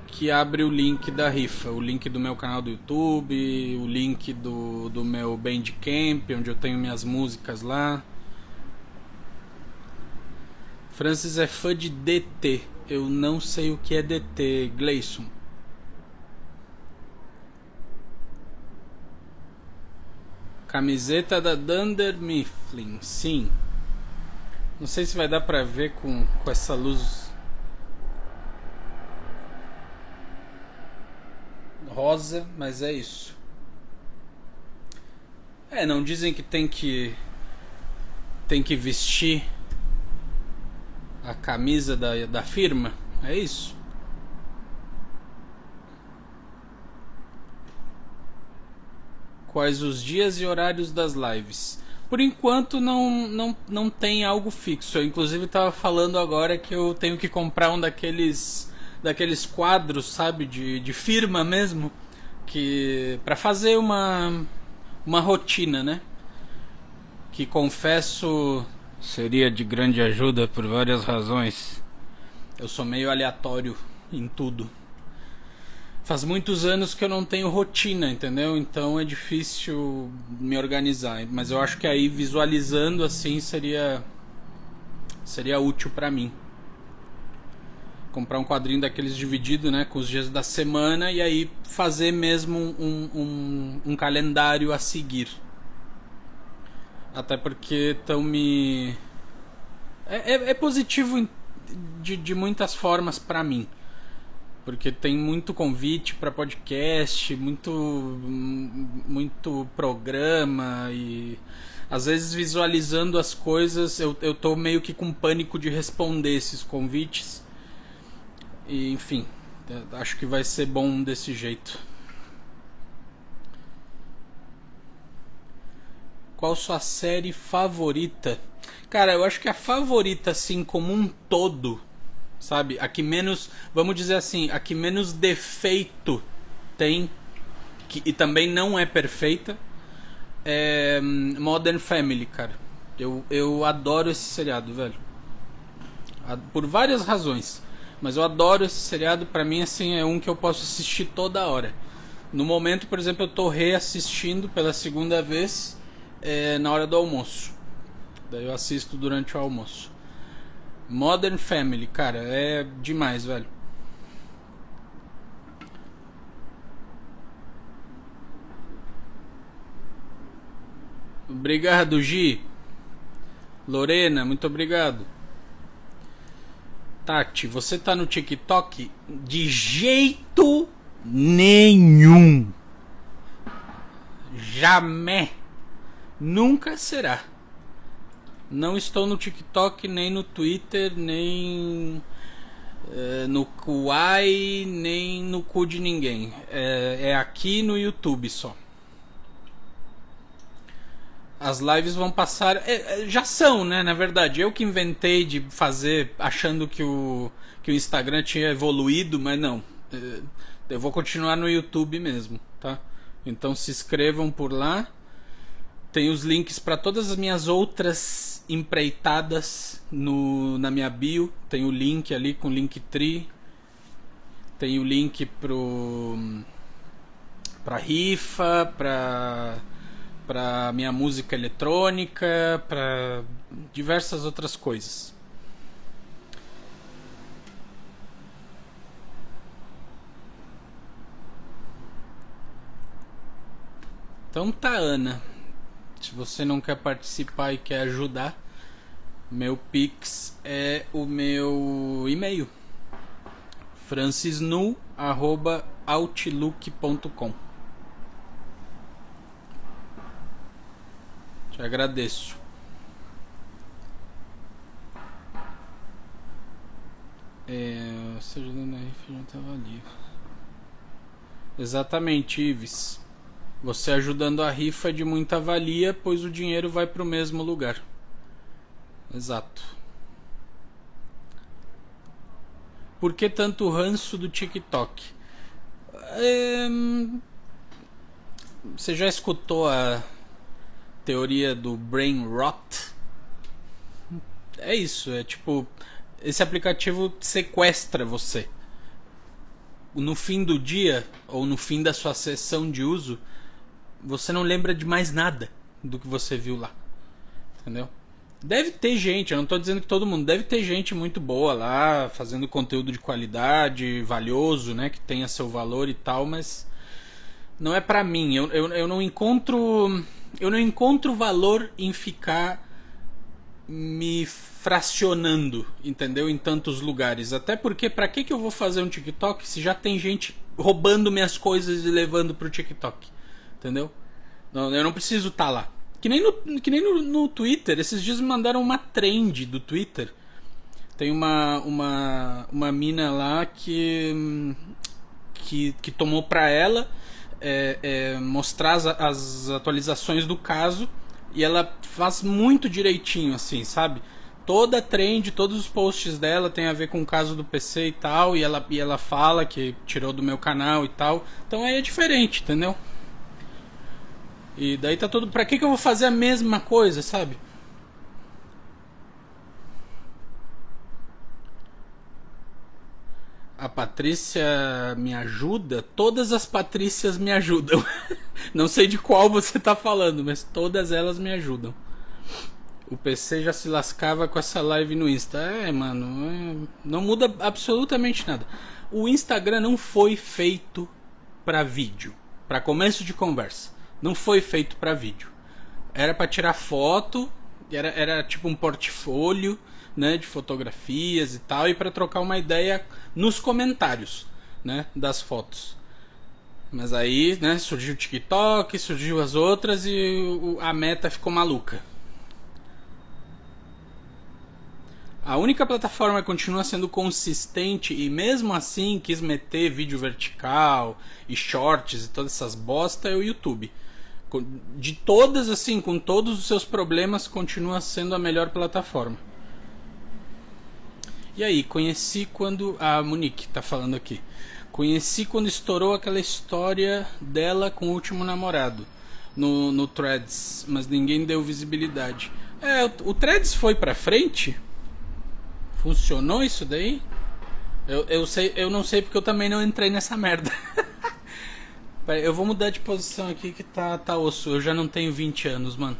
que abre o link da rifa, o link do meu canal do YouTube, o link do meu Bandcamp, onde eu tenho minhas músicas lá. Francis é fã de DT. Eu não sei o que é DT, Gleison. Camiseta da Dunder Mifflin, sim. Não sei se vai dar pra ver com essa luz rosa, mas é isso. Não dizem que tem que vestir a camisa da firma? É isso. Quais os dias e horários das lives? Por enquanto não tem algo fixo. Eu inclusive estava falando agora que eu tenho que comprar um daqueles quadros, sabe, de firma mesmo, que para fazer uma rotina, né? Que confesso seria de grande ajuda por várias razões. Eu sou meio aleatório em tudo. Faz muitos anos que eu não tenho rotina, entendeu? Então é difícil me organizar. Mas eu acho que aí visualizando assim seria útil pra mim. Comprar um quadrinho daqueles dividido, né, com os dias da semana e aí fazer mesmo um calendário a seguir. Até porque estão me... É positivo de muitas formas pra mim. Porque tem muito convite para podcast, muito programa e às vezes visualizando as coisas eu tô meio que com pânico de responder esses convites. E enfim, acho que vai ser bom desse jeito. Qual sua série favorita? Cara, eu acho que a favorita assim como um todo, sabe, a que menos, vamos dizer assim, a que menos defeito tem, e também não é perfeita, é Modern Family, cara. Eu adoro esse seriado, velho. Por várias razões, mas eu adoro esse seriado. Pra mim, assim, é um que eu posso assistir toda hora. No momento, por exemplo, eu tô reassistindo pela segunda vez na hora do almoço. Daí eu assisto durante o almoço. Modern Family, cara, é demais, velho. Obrigado, Gi. Lorena, muito obrigado. Tati, você tá no TikTok? De jeito nenhum. Jamais. Nunca será. Não estou no TikTok, nem no Twitter, nem no Kuai, nem no cu de ninguém. É aqui no YouTube só. As lives vão passar... já são, né? Na verdade, eu que inventei de fazer achando que o Instagram tinha evoluído, mas não. Eu vou continuar no YouTube mesmo, tá? Então se inscrevam por lá. Tem os links para todas as minhas outras empreitadas na minha bio. Tem o link ali com o Linktree. Tem o link pra rifa, pra minha música eletrônica, pra diversas outras coisas. Então tá, Ana. Se você não quer participar e quer ajudar, meu Pix é o meu e-mail, francisnu@outlook.com. Te agradeço. Você ajudando a rifa não tá valia. Exatamente, Ives. Você ajudando a rifa é de muita valia, pois o dinheiro vai para o mesmo lugar. Exato. Por que tanto ranço do TikTok? Você já escutou a teoria do brain rot? É isso, é tipo, esse aplicativo sequestra você. No fim do dia, ou no fim da sua sessão de uso, você não lembra de mais nada do que você viu lá. Entendeu? Deve ter gente, eu não estou dizendo que todo mundo, deve ter gente muito boa lá, fazendo conteúdo de qualidade, valioso, né, que tenha seu valor e tal, mas não é pra mim. Eu não encontro valor em ficar me fracionando, entendeu? Em tantos lugares. Até porque pra que eu vou fazer um TikTok se já tem gente roubando minhas coisas e levando pro TikTok? Entendeu? Não, eu não preciso estar lá. Que nem no Twitter. Esses dias me mandaram uma trend do Twitter. Tem uma mina lá que tomou pra ela mostrar as atualizações do caso. E ela faz muito direitinho, assim, sabe? Toda a trend, todos os posts dela tem a ver com o caso do PC e tal. E ela fala que tirou do meu canal e tal. Então aí é diferente, entendeu? E daí tá tudo. Pra que eu vou fazer a mesma coisa, sabe? A Patrícia me ajuda? Todas as Patrícias me ajudam. Não sei de qual você tá falando, mas todas elas me ajudam. O PC já se lascava com essa live no Insta. Mano, não muda absolutamente nada. O Instagram não foi feito pra vídeo, pra começo de conversa. Não foi feito pra vídeo. Era pra tirar foto, era tipo um portfólio, né, de fotografias e tal, e pra trocar uma ideia nos comentários, né, das fotos. Mas aí, né, surgiu o TikTok, surgiu as outras e a meta ficou maluca. A única plataforma que continua sendo consistente e mesmo assim quis meter vídeo vertical e shorts e todas essas bosta é o YouTube. De todas, assim, com todos os seus problemas, continua sendo a melhor plataforma. E aí, conheci quando... A Monique tá falando aqui. Conheci quando estourou aquela história dela com o último namorado no Threads, mas ninguém deu visibilidade. O Threads foi pra frente? Funcionou isso daí? Eu não sei porque eu também não entrei nessa merda. Eu vou mudar de posição aqui que tá osso. Eu já não tenho 20 anos, mano.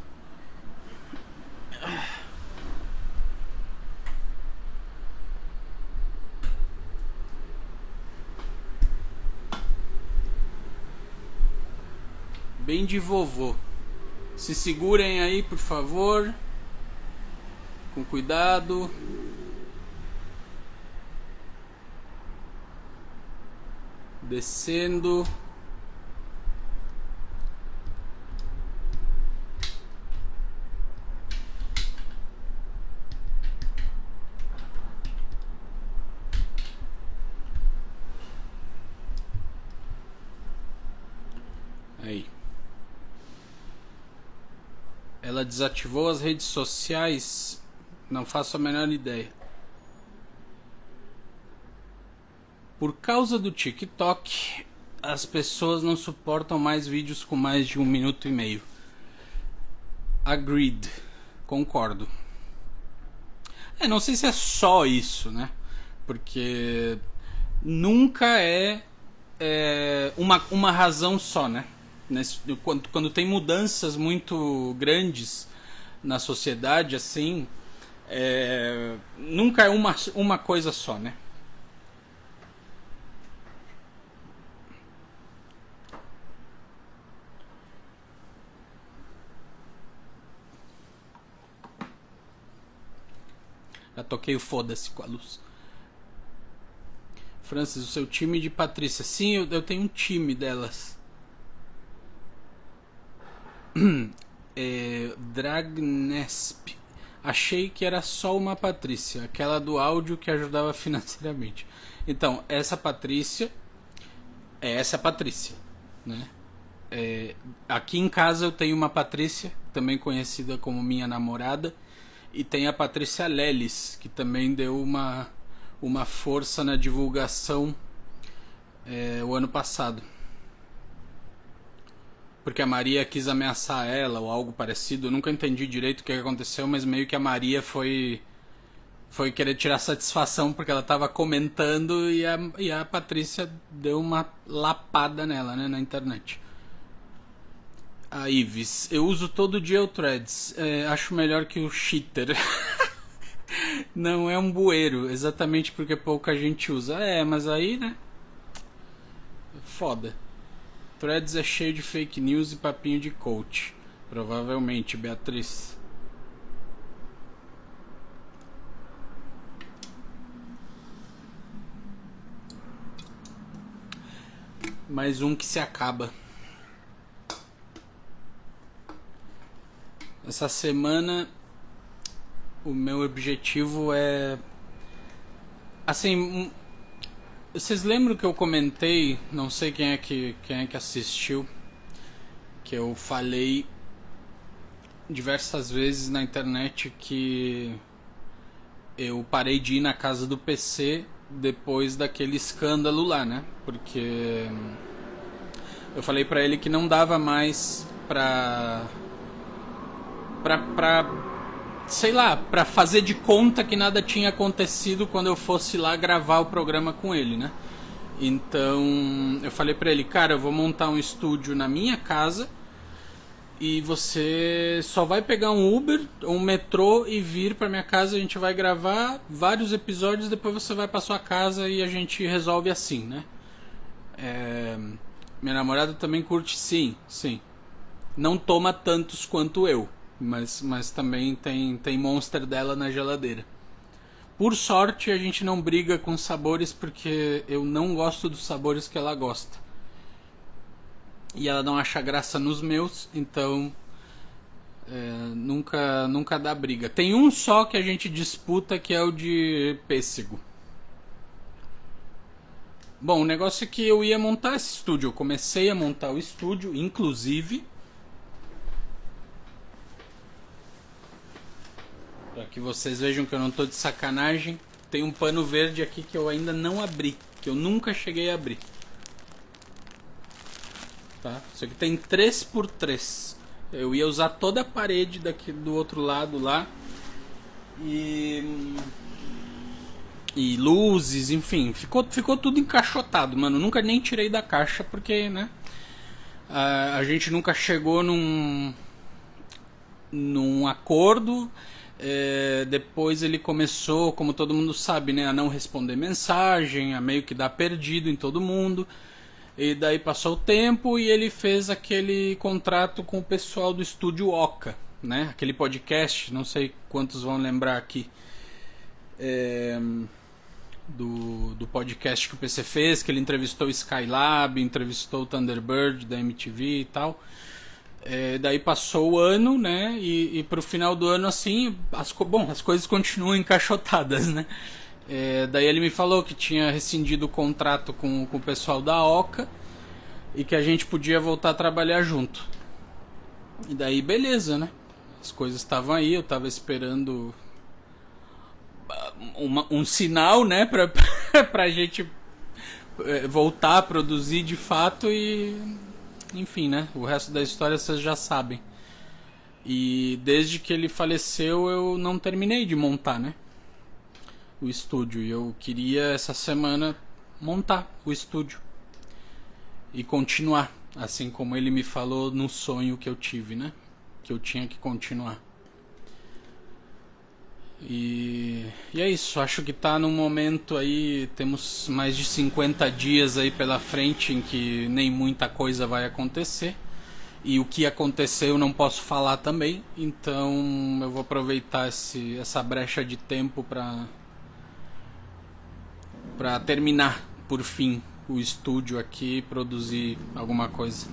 Bem de vovô. Se segurem aí, por favor. Com cuidado. Descendo. Aí. Ela desativou as redes sociais? Não faço a menor ideia. Por causa do TikTok, as pessoas não suportam mais vídeos com mais de 1 minuto e meio. Agreed. Concordo. Não sei se é só isso, né? Porque nunca uma razão só, né? Quando tem mudanças muito grandes na sociedade, assim, nunca é uma coisa só, né? Já toquei o foda-se com a luz. Francis, o seu time de Patrícia. Sim, eu tenho um time delas. Dragnesp. Achei que era só uma Patrícia, aquela do áudio que ajudava financeiramente. Então, essa Patrícia é essa Patrícia, né? Aqui em casa eu tenho uma Patrícia, também conhecida como minha namorada, e tem a Patrícia Lelis, que também deu uma força na divulgação o ano passado. Porque a Maria quis ameaçar ela ou algo parecido. Eu nunca entendi direito o que aconteceu, mas meio que a Maria foi querer tirar satisfação porque ela estava comentando e a Patrícia deu uma lapada nela, né, na internet. A Ives, eu uso todo dia o Threads. Acho melhor que o Cheater. Não é um bueiro, exatamente porque pouca gente usa. Mas aí, né? Foda. Threads é cheio de fake news e papinho de coach. Provavelmente, Beatriz. Mais um que se acaba. Essa semana o meu objetivo é... Assim, vocês lembram que eu comentei, não sei quem é que assistiu, que eu falei diversas vezes na internet que eu parei de ir na casa do PC depois daquele escândalo lá, né? Porque eu falei pra ele que não dava mais pra sei lá, pra fazer de conta que nada tinha acontecido quando eu fosse lá gravar o programa com ele, né? Então eu falei pra ele, cara, eu vou montar um estúdio na minha casa e você só vai pegar um Uber ou um metrô e vir pra minha casa, a gente vai gravar vários episódios, depois você vai pra sua casa e a gente resolve assim, né? Minha namorada também curte, sim. Não toma tantos quanto eu. Mas também tem Monster dela na geladeira. Por sorte a gente não briga com sabores porque eu não gosto dos sabores que ela gosta. E ela não acha graça nos meus, então nunca dá briga. Tem um só que a gente disputa, que é o de pêssego. Bom, o negócio é que eu ia montar esse estúdio. Eu comecei a montar o estúdio, inclusive... Para que vocês vejam que eu não tô de sacanagem, tem um pano verde aqui que eu ainda não abri, que eu nunca cheguei a abrir. Tá? Isso aqui tem 3x3. Eu ia usar toda a parede daqui do outro lado lá. E luzes, enfim, ficou tudo encaixotado, mano. Nunca nem tirei da caixa porque, né? A gente nunca chegou num acordo. Depois ele começou, como todo mundo sabe, né, a não responder mensagem, a meio que dar perdido em todo mundo. E daí passou o tempo e ele fez aquele contrato com o pessoal do estúdio Oca, né? Aquele podcast, não sei quantos vão lembrar aqui, do podcast que o PC fez, que ele entrevistou o Skylab, entrevistou o Thunderbird da MTV e tal. Daí passou o ano, né? E pro final do ano, assim, as coisas continuam encaixotadas, né? Daí ele me falou que tinha rescindido o contrato com o pessoal da Oca e que a gente podia voltar a trabalhar junto. E daí, beleza, né? As coisas estavam aí, eu tava esperando um sinal, né? Pra gente voltar a produzir de fato e enfim, né? O resto da história vocês já sabem. E desde que ele faleceu eu não terminei de montar, né? O estúdio. E eu queria essa semana montar o estúdio e continuar, assim como ele me falou no sonho que eu tive, né? Que eu tinha que continuar. E é isso, acho que tá num momento aí, temos mais de 50 dias aí pela frente em que nem muita coisa vai acontecer. E o que aconteceu eu não posso falar também, então eu vou aproveitar essa brecha de tempo para terminar, por fim, o estúdio aqui e produzir alguma coisa.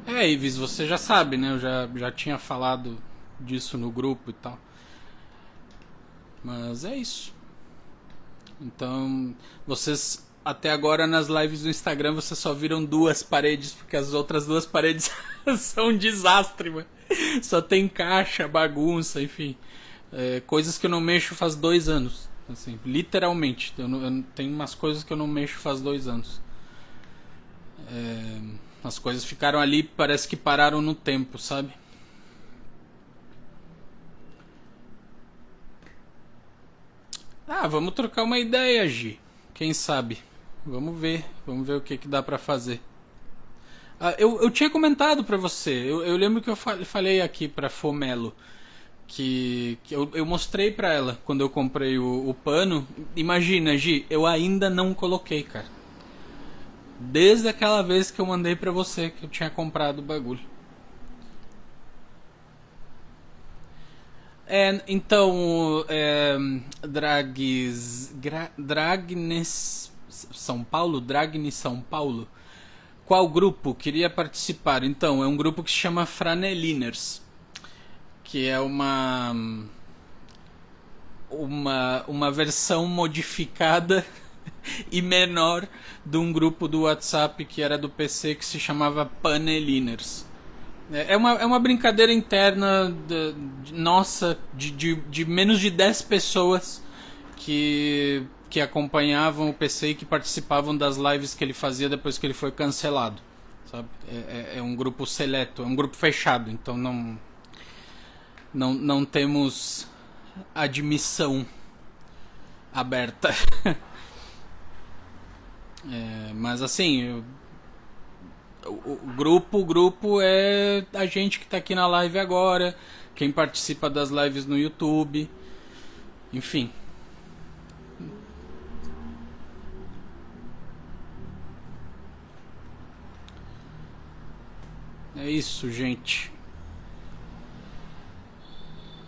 Ives, você já sabe, né? Eu já tinha falado disso no grupo e tal. Mas é isso. Então, vocês até agora nas lives do Instagram vocês só viram 2 paredes, porque as outras 2 paredes são um desastre, mano. Só tem caixa, bagunça, enfim. Coisas que eu não mexo faz 2 anos. Assim, literalmente. Eu tenho umas coisas que eu não mexo faz 2 anos. As coisas ficaram ali, parece que pararam no tempo, sabe? Vamos trocar uma ideia, Gi. Quem sabe? Vamos ver o que dá pra fazer. Eu tinha comentado pra você. Eu lembro que eu falei aqui pra Fomelo que eu mostrei pra ela quando eu comprei o pano. Imagina, Gi, eu ainda não coloquei, cara. Desde aquela vez que eu mandei pra você que eu tinha comprado o bagulho. Então, Dragnes São Paulo? Dragnes São Paulo? Qual grupo queria participar? Então, é um grupo que se chama Franeliners, que é uma versão modificada e menor de um grupo do WhatsApp que era do PC que se chamava Paneliners. É uma brincadeira interna nossa, de menos de 10 pessoas que acompanhavam o PC e que participavam das lives que ele fazia depois que ele foi cancelado. Sabe? É um grupo seleto, é um grupo fechado, então não temos admissão aberta. Mas assim, o grupo é a gente que tá aqui na live agora, quem participa das lives no YouTube, enfim. É isso, gente.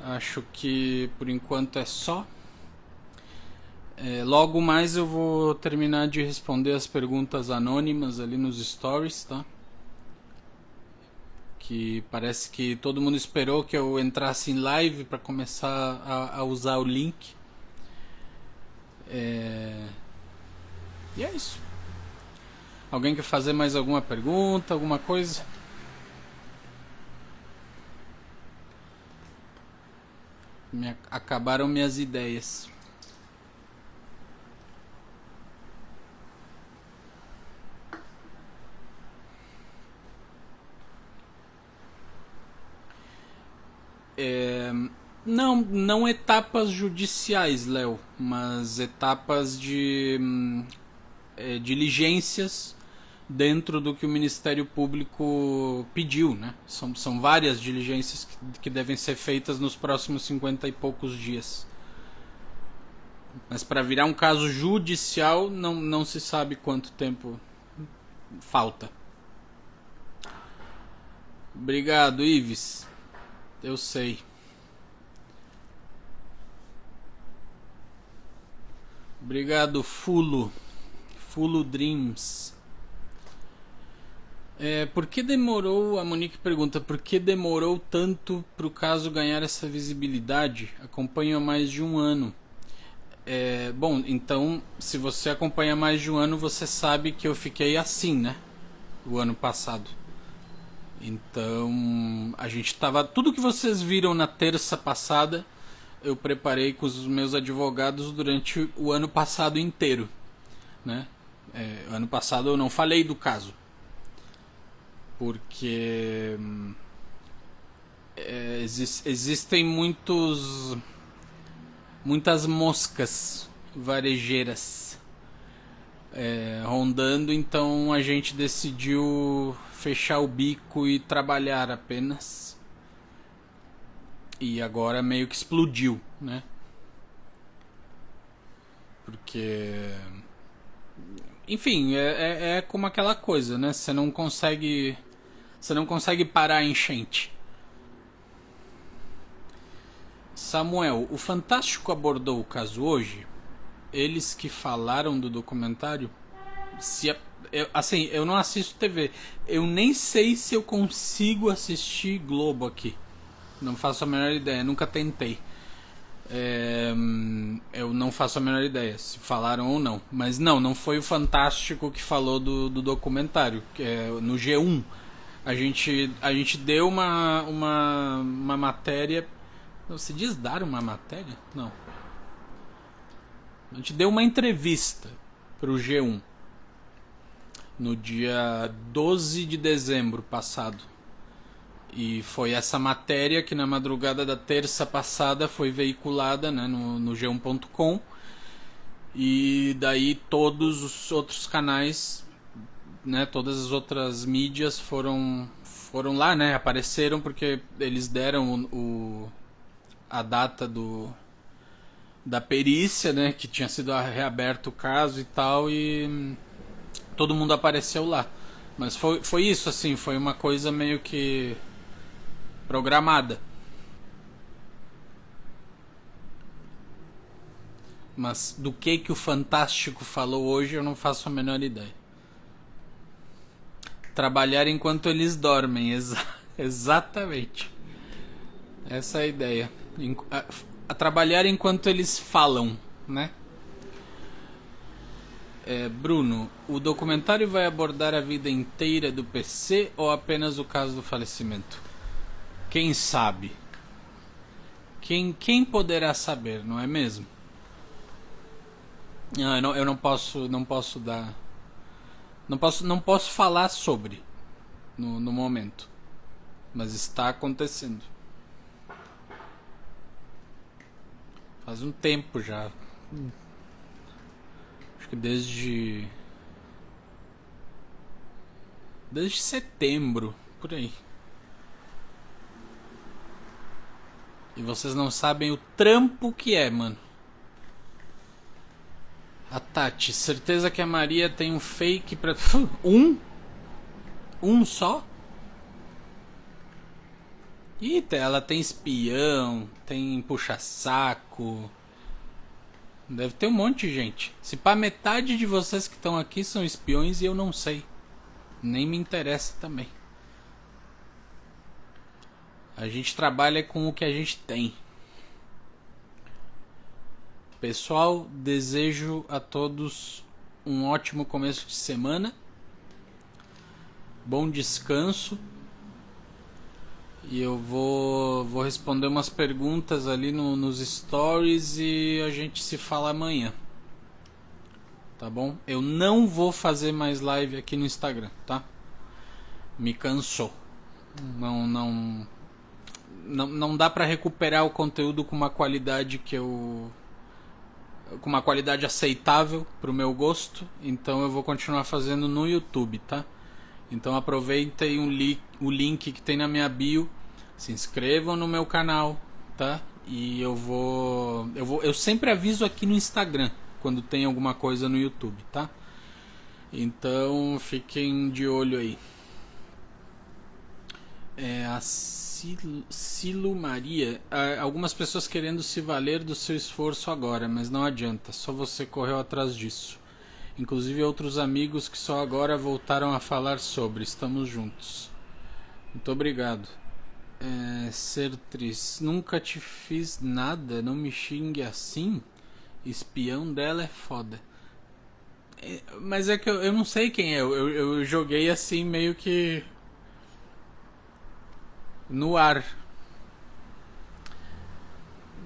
Acho que por enquanto é só. Logo mais eu vou terminar de responder as perguntas anônimas ali nos stories, tá? Que parece que todo mundo esperou que eu entrasse em live para começar a usar o link. E é isso. Alguém quer fazer mais alguma pergunta, alguma coisa? Acabaram minhas ideias. Não etapas judiciais, Léo, mas etapas de diligências dentro do que o Ministério Público pediu, né? São várias diligências que devem ser feitas nos próximos 50 e poucos dias. Mas para virar um caso judicial não se sabe quanto tempo falta. Obrigado, Ives. Eu sei. Obrigado, Fulo Dreams. Por que demorou, a Monique pergunta, por que demorou tanto para o caso ganhar essa visibilidade? Acompanho há mais de um ano. Bom, então, se você acompanha há mais de um ano, você sabe que eu fiquei assim, né? O ano passado. Então, a gente tava... Tudo que vocês viram na terça passada, eu preparei com os meus advogados durante o ano passado inteiro. né? Ano passado eu não falei do caso. Porque existem muitas moscas varejeiras rondando, então a gente decidiu fechar o bico e trabalhar apenas. E agora meio que explodiu, né? Porque, enfim, é como aquela coisa, né? Você não consegue parar a enchente. Samuel, o Fantástico abordou o caso hoje? Eles que falaram do documentário? Assim, eu não assisto TV. Eu nem sei se eu consigo assistir Globo aqui. Não faço a menor ideia, nunca tentei. Eu não faço a menor ideia se falaram ou não. Mas não foi o Fantástico que falou do documentário. No G1 a gente deu uma matéria. Não se diz dar uma matéria? Não. A gente deu uma entrevista pro G1 no dia 12 de dezembro passado. E foi essa matéria que na madrugada da terça passada foi veiculada, né, no G1.com. E daí todos os outros canais, né, todas as outras mídias foram lá, né, apareceram porque eles deram a data da perícia, né, que tinha sido reaberto o caso e tal, e todo mundo apareceu lá. Mas foi isso, assim, foi uma coisa meio que programada. Mas do que o Fantástico falou hoje eu não faço a menor ideia. Trabalhar enquanto eles dormem, exatamente. Essa é a ideia. A trabalhar enquanto eles falam, né? Bruno, o documentário vai abordar a vida inteira do PC ou apenas o caso do falecimento? Quem sabe? Quem poderá saber, não é mesmo? Eu não posso dar. Não posso falar sobre no momento. Mas está acontecendo. Faz um tempo já. Acho que desde setembro, por aí. E vocês não sabem o trampo que é, mano. A Tati, certeza que a Maria tem um fake pra... Um só? Eita, ela tem espião, tem puxa-saco. Deve ter um monte de gente. Se pá, metade de vocês que estão aqui são espiões e eu não sei. Nem me interessa também. A gente trabalha com o que a gente tem. Pessoal, desejo a todos um ótimo começo de semana. Bom descanso. E eu vou responder umas perguntas ali nos stories e a gente se fala amanhã. Tá bom? Eu não vou fazer mais live aqui no Instagram, tá? Me cansou. Não dá pra recuperar o conteúdo com uma qualidade com uma qualidade aceitável pro meu gosto, então eu vou continuar fazendo no YouTube, tá? Então aproveitem o link que tem na minha bio, se inscrevam no meu canal, tá? E eu sempre aviso aqui no Instagram quando tem alguma coisa no YouTube, tá? Então fiquem de olho aí. A Silo Maria, algumas pessoas querendo se valer do seu esforço agora, mas não adianta, só você correu atrás disso. Inclusive outros amigos que só agora voltaram a falar sobre. Estamos juntos. Muito obrigado. Sertris, nunca te fiz nada, não me xingue assim. Espião dela é foda. Mas é que eu não sei quem é. Eu joguei assim meio que no ar.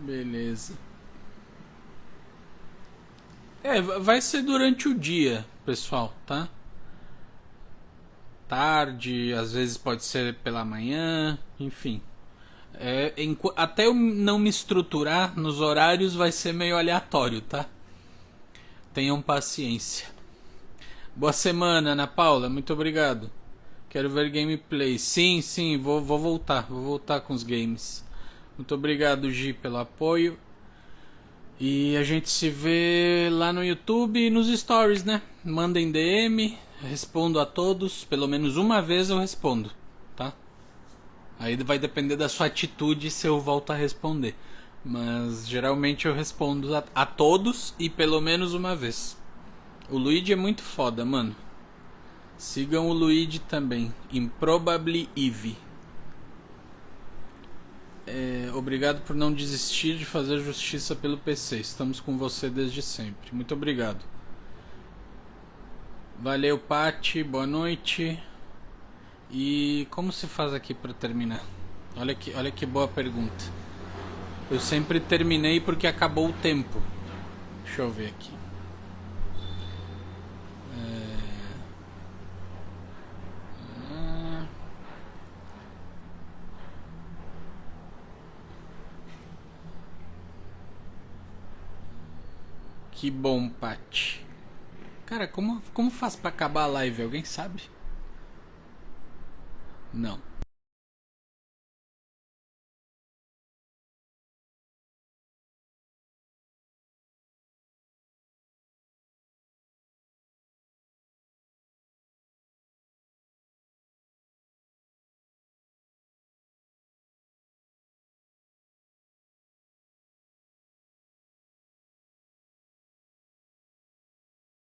Beleza. Vai ser durante o dia, pessoal, tá? Tarde, às vezes pode ser pela manhã, enfim. Até eu não me estruturar nos horários vai ser meio aleatório, tá? Tenham paciência. Boa semana, Ana Paula, muito obrigado. Quero ver gameplay. Sim, sim, vou voltar. Vou voltar com os games. Muito obrigado, Gi, pelo apoio. E a gente se vê lá no YouTube e nos stories, né? Mandem DM, respondo a todos. Pelo menos uma vez eu respondo, tá? Aí vai depender da sua atitude se eu volto a responder. Mas geralmente eu respondo a todos e pelo menos uma vez. O Luigi é muito foda, mano. Sigam o Luigi também. Improbably Eve. Obrigado por não desistir de fazer justiça pelo PC. Estamos com você desde sempre. Muito obrigado. Valeu, Pati. Boa noite. E como se faz aqui para terminar? Olha que boa pergunta. Eu sempre terminei porque acabou o tempo. Deixa eu ver aqui. Que bom, Pati. Cara, como faz pra acabar a live? Alguém sabe? Não.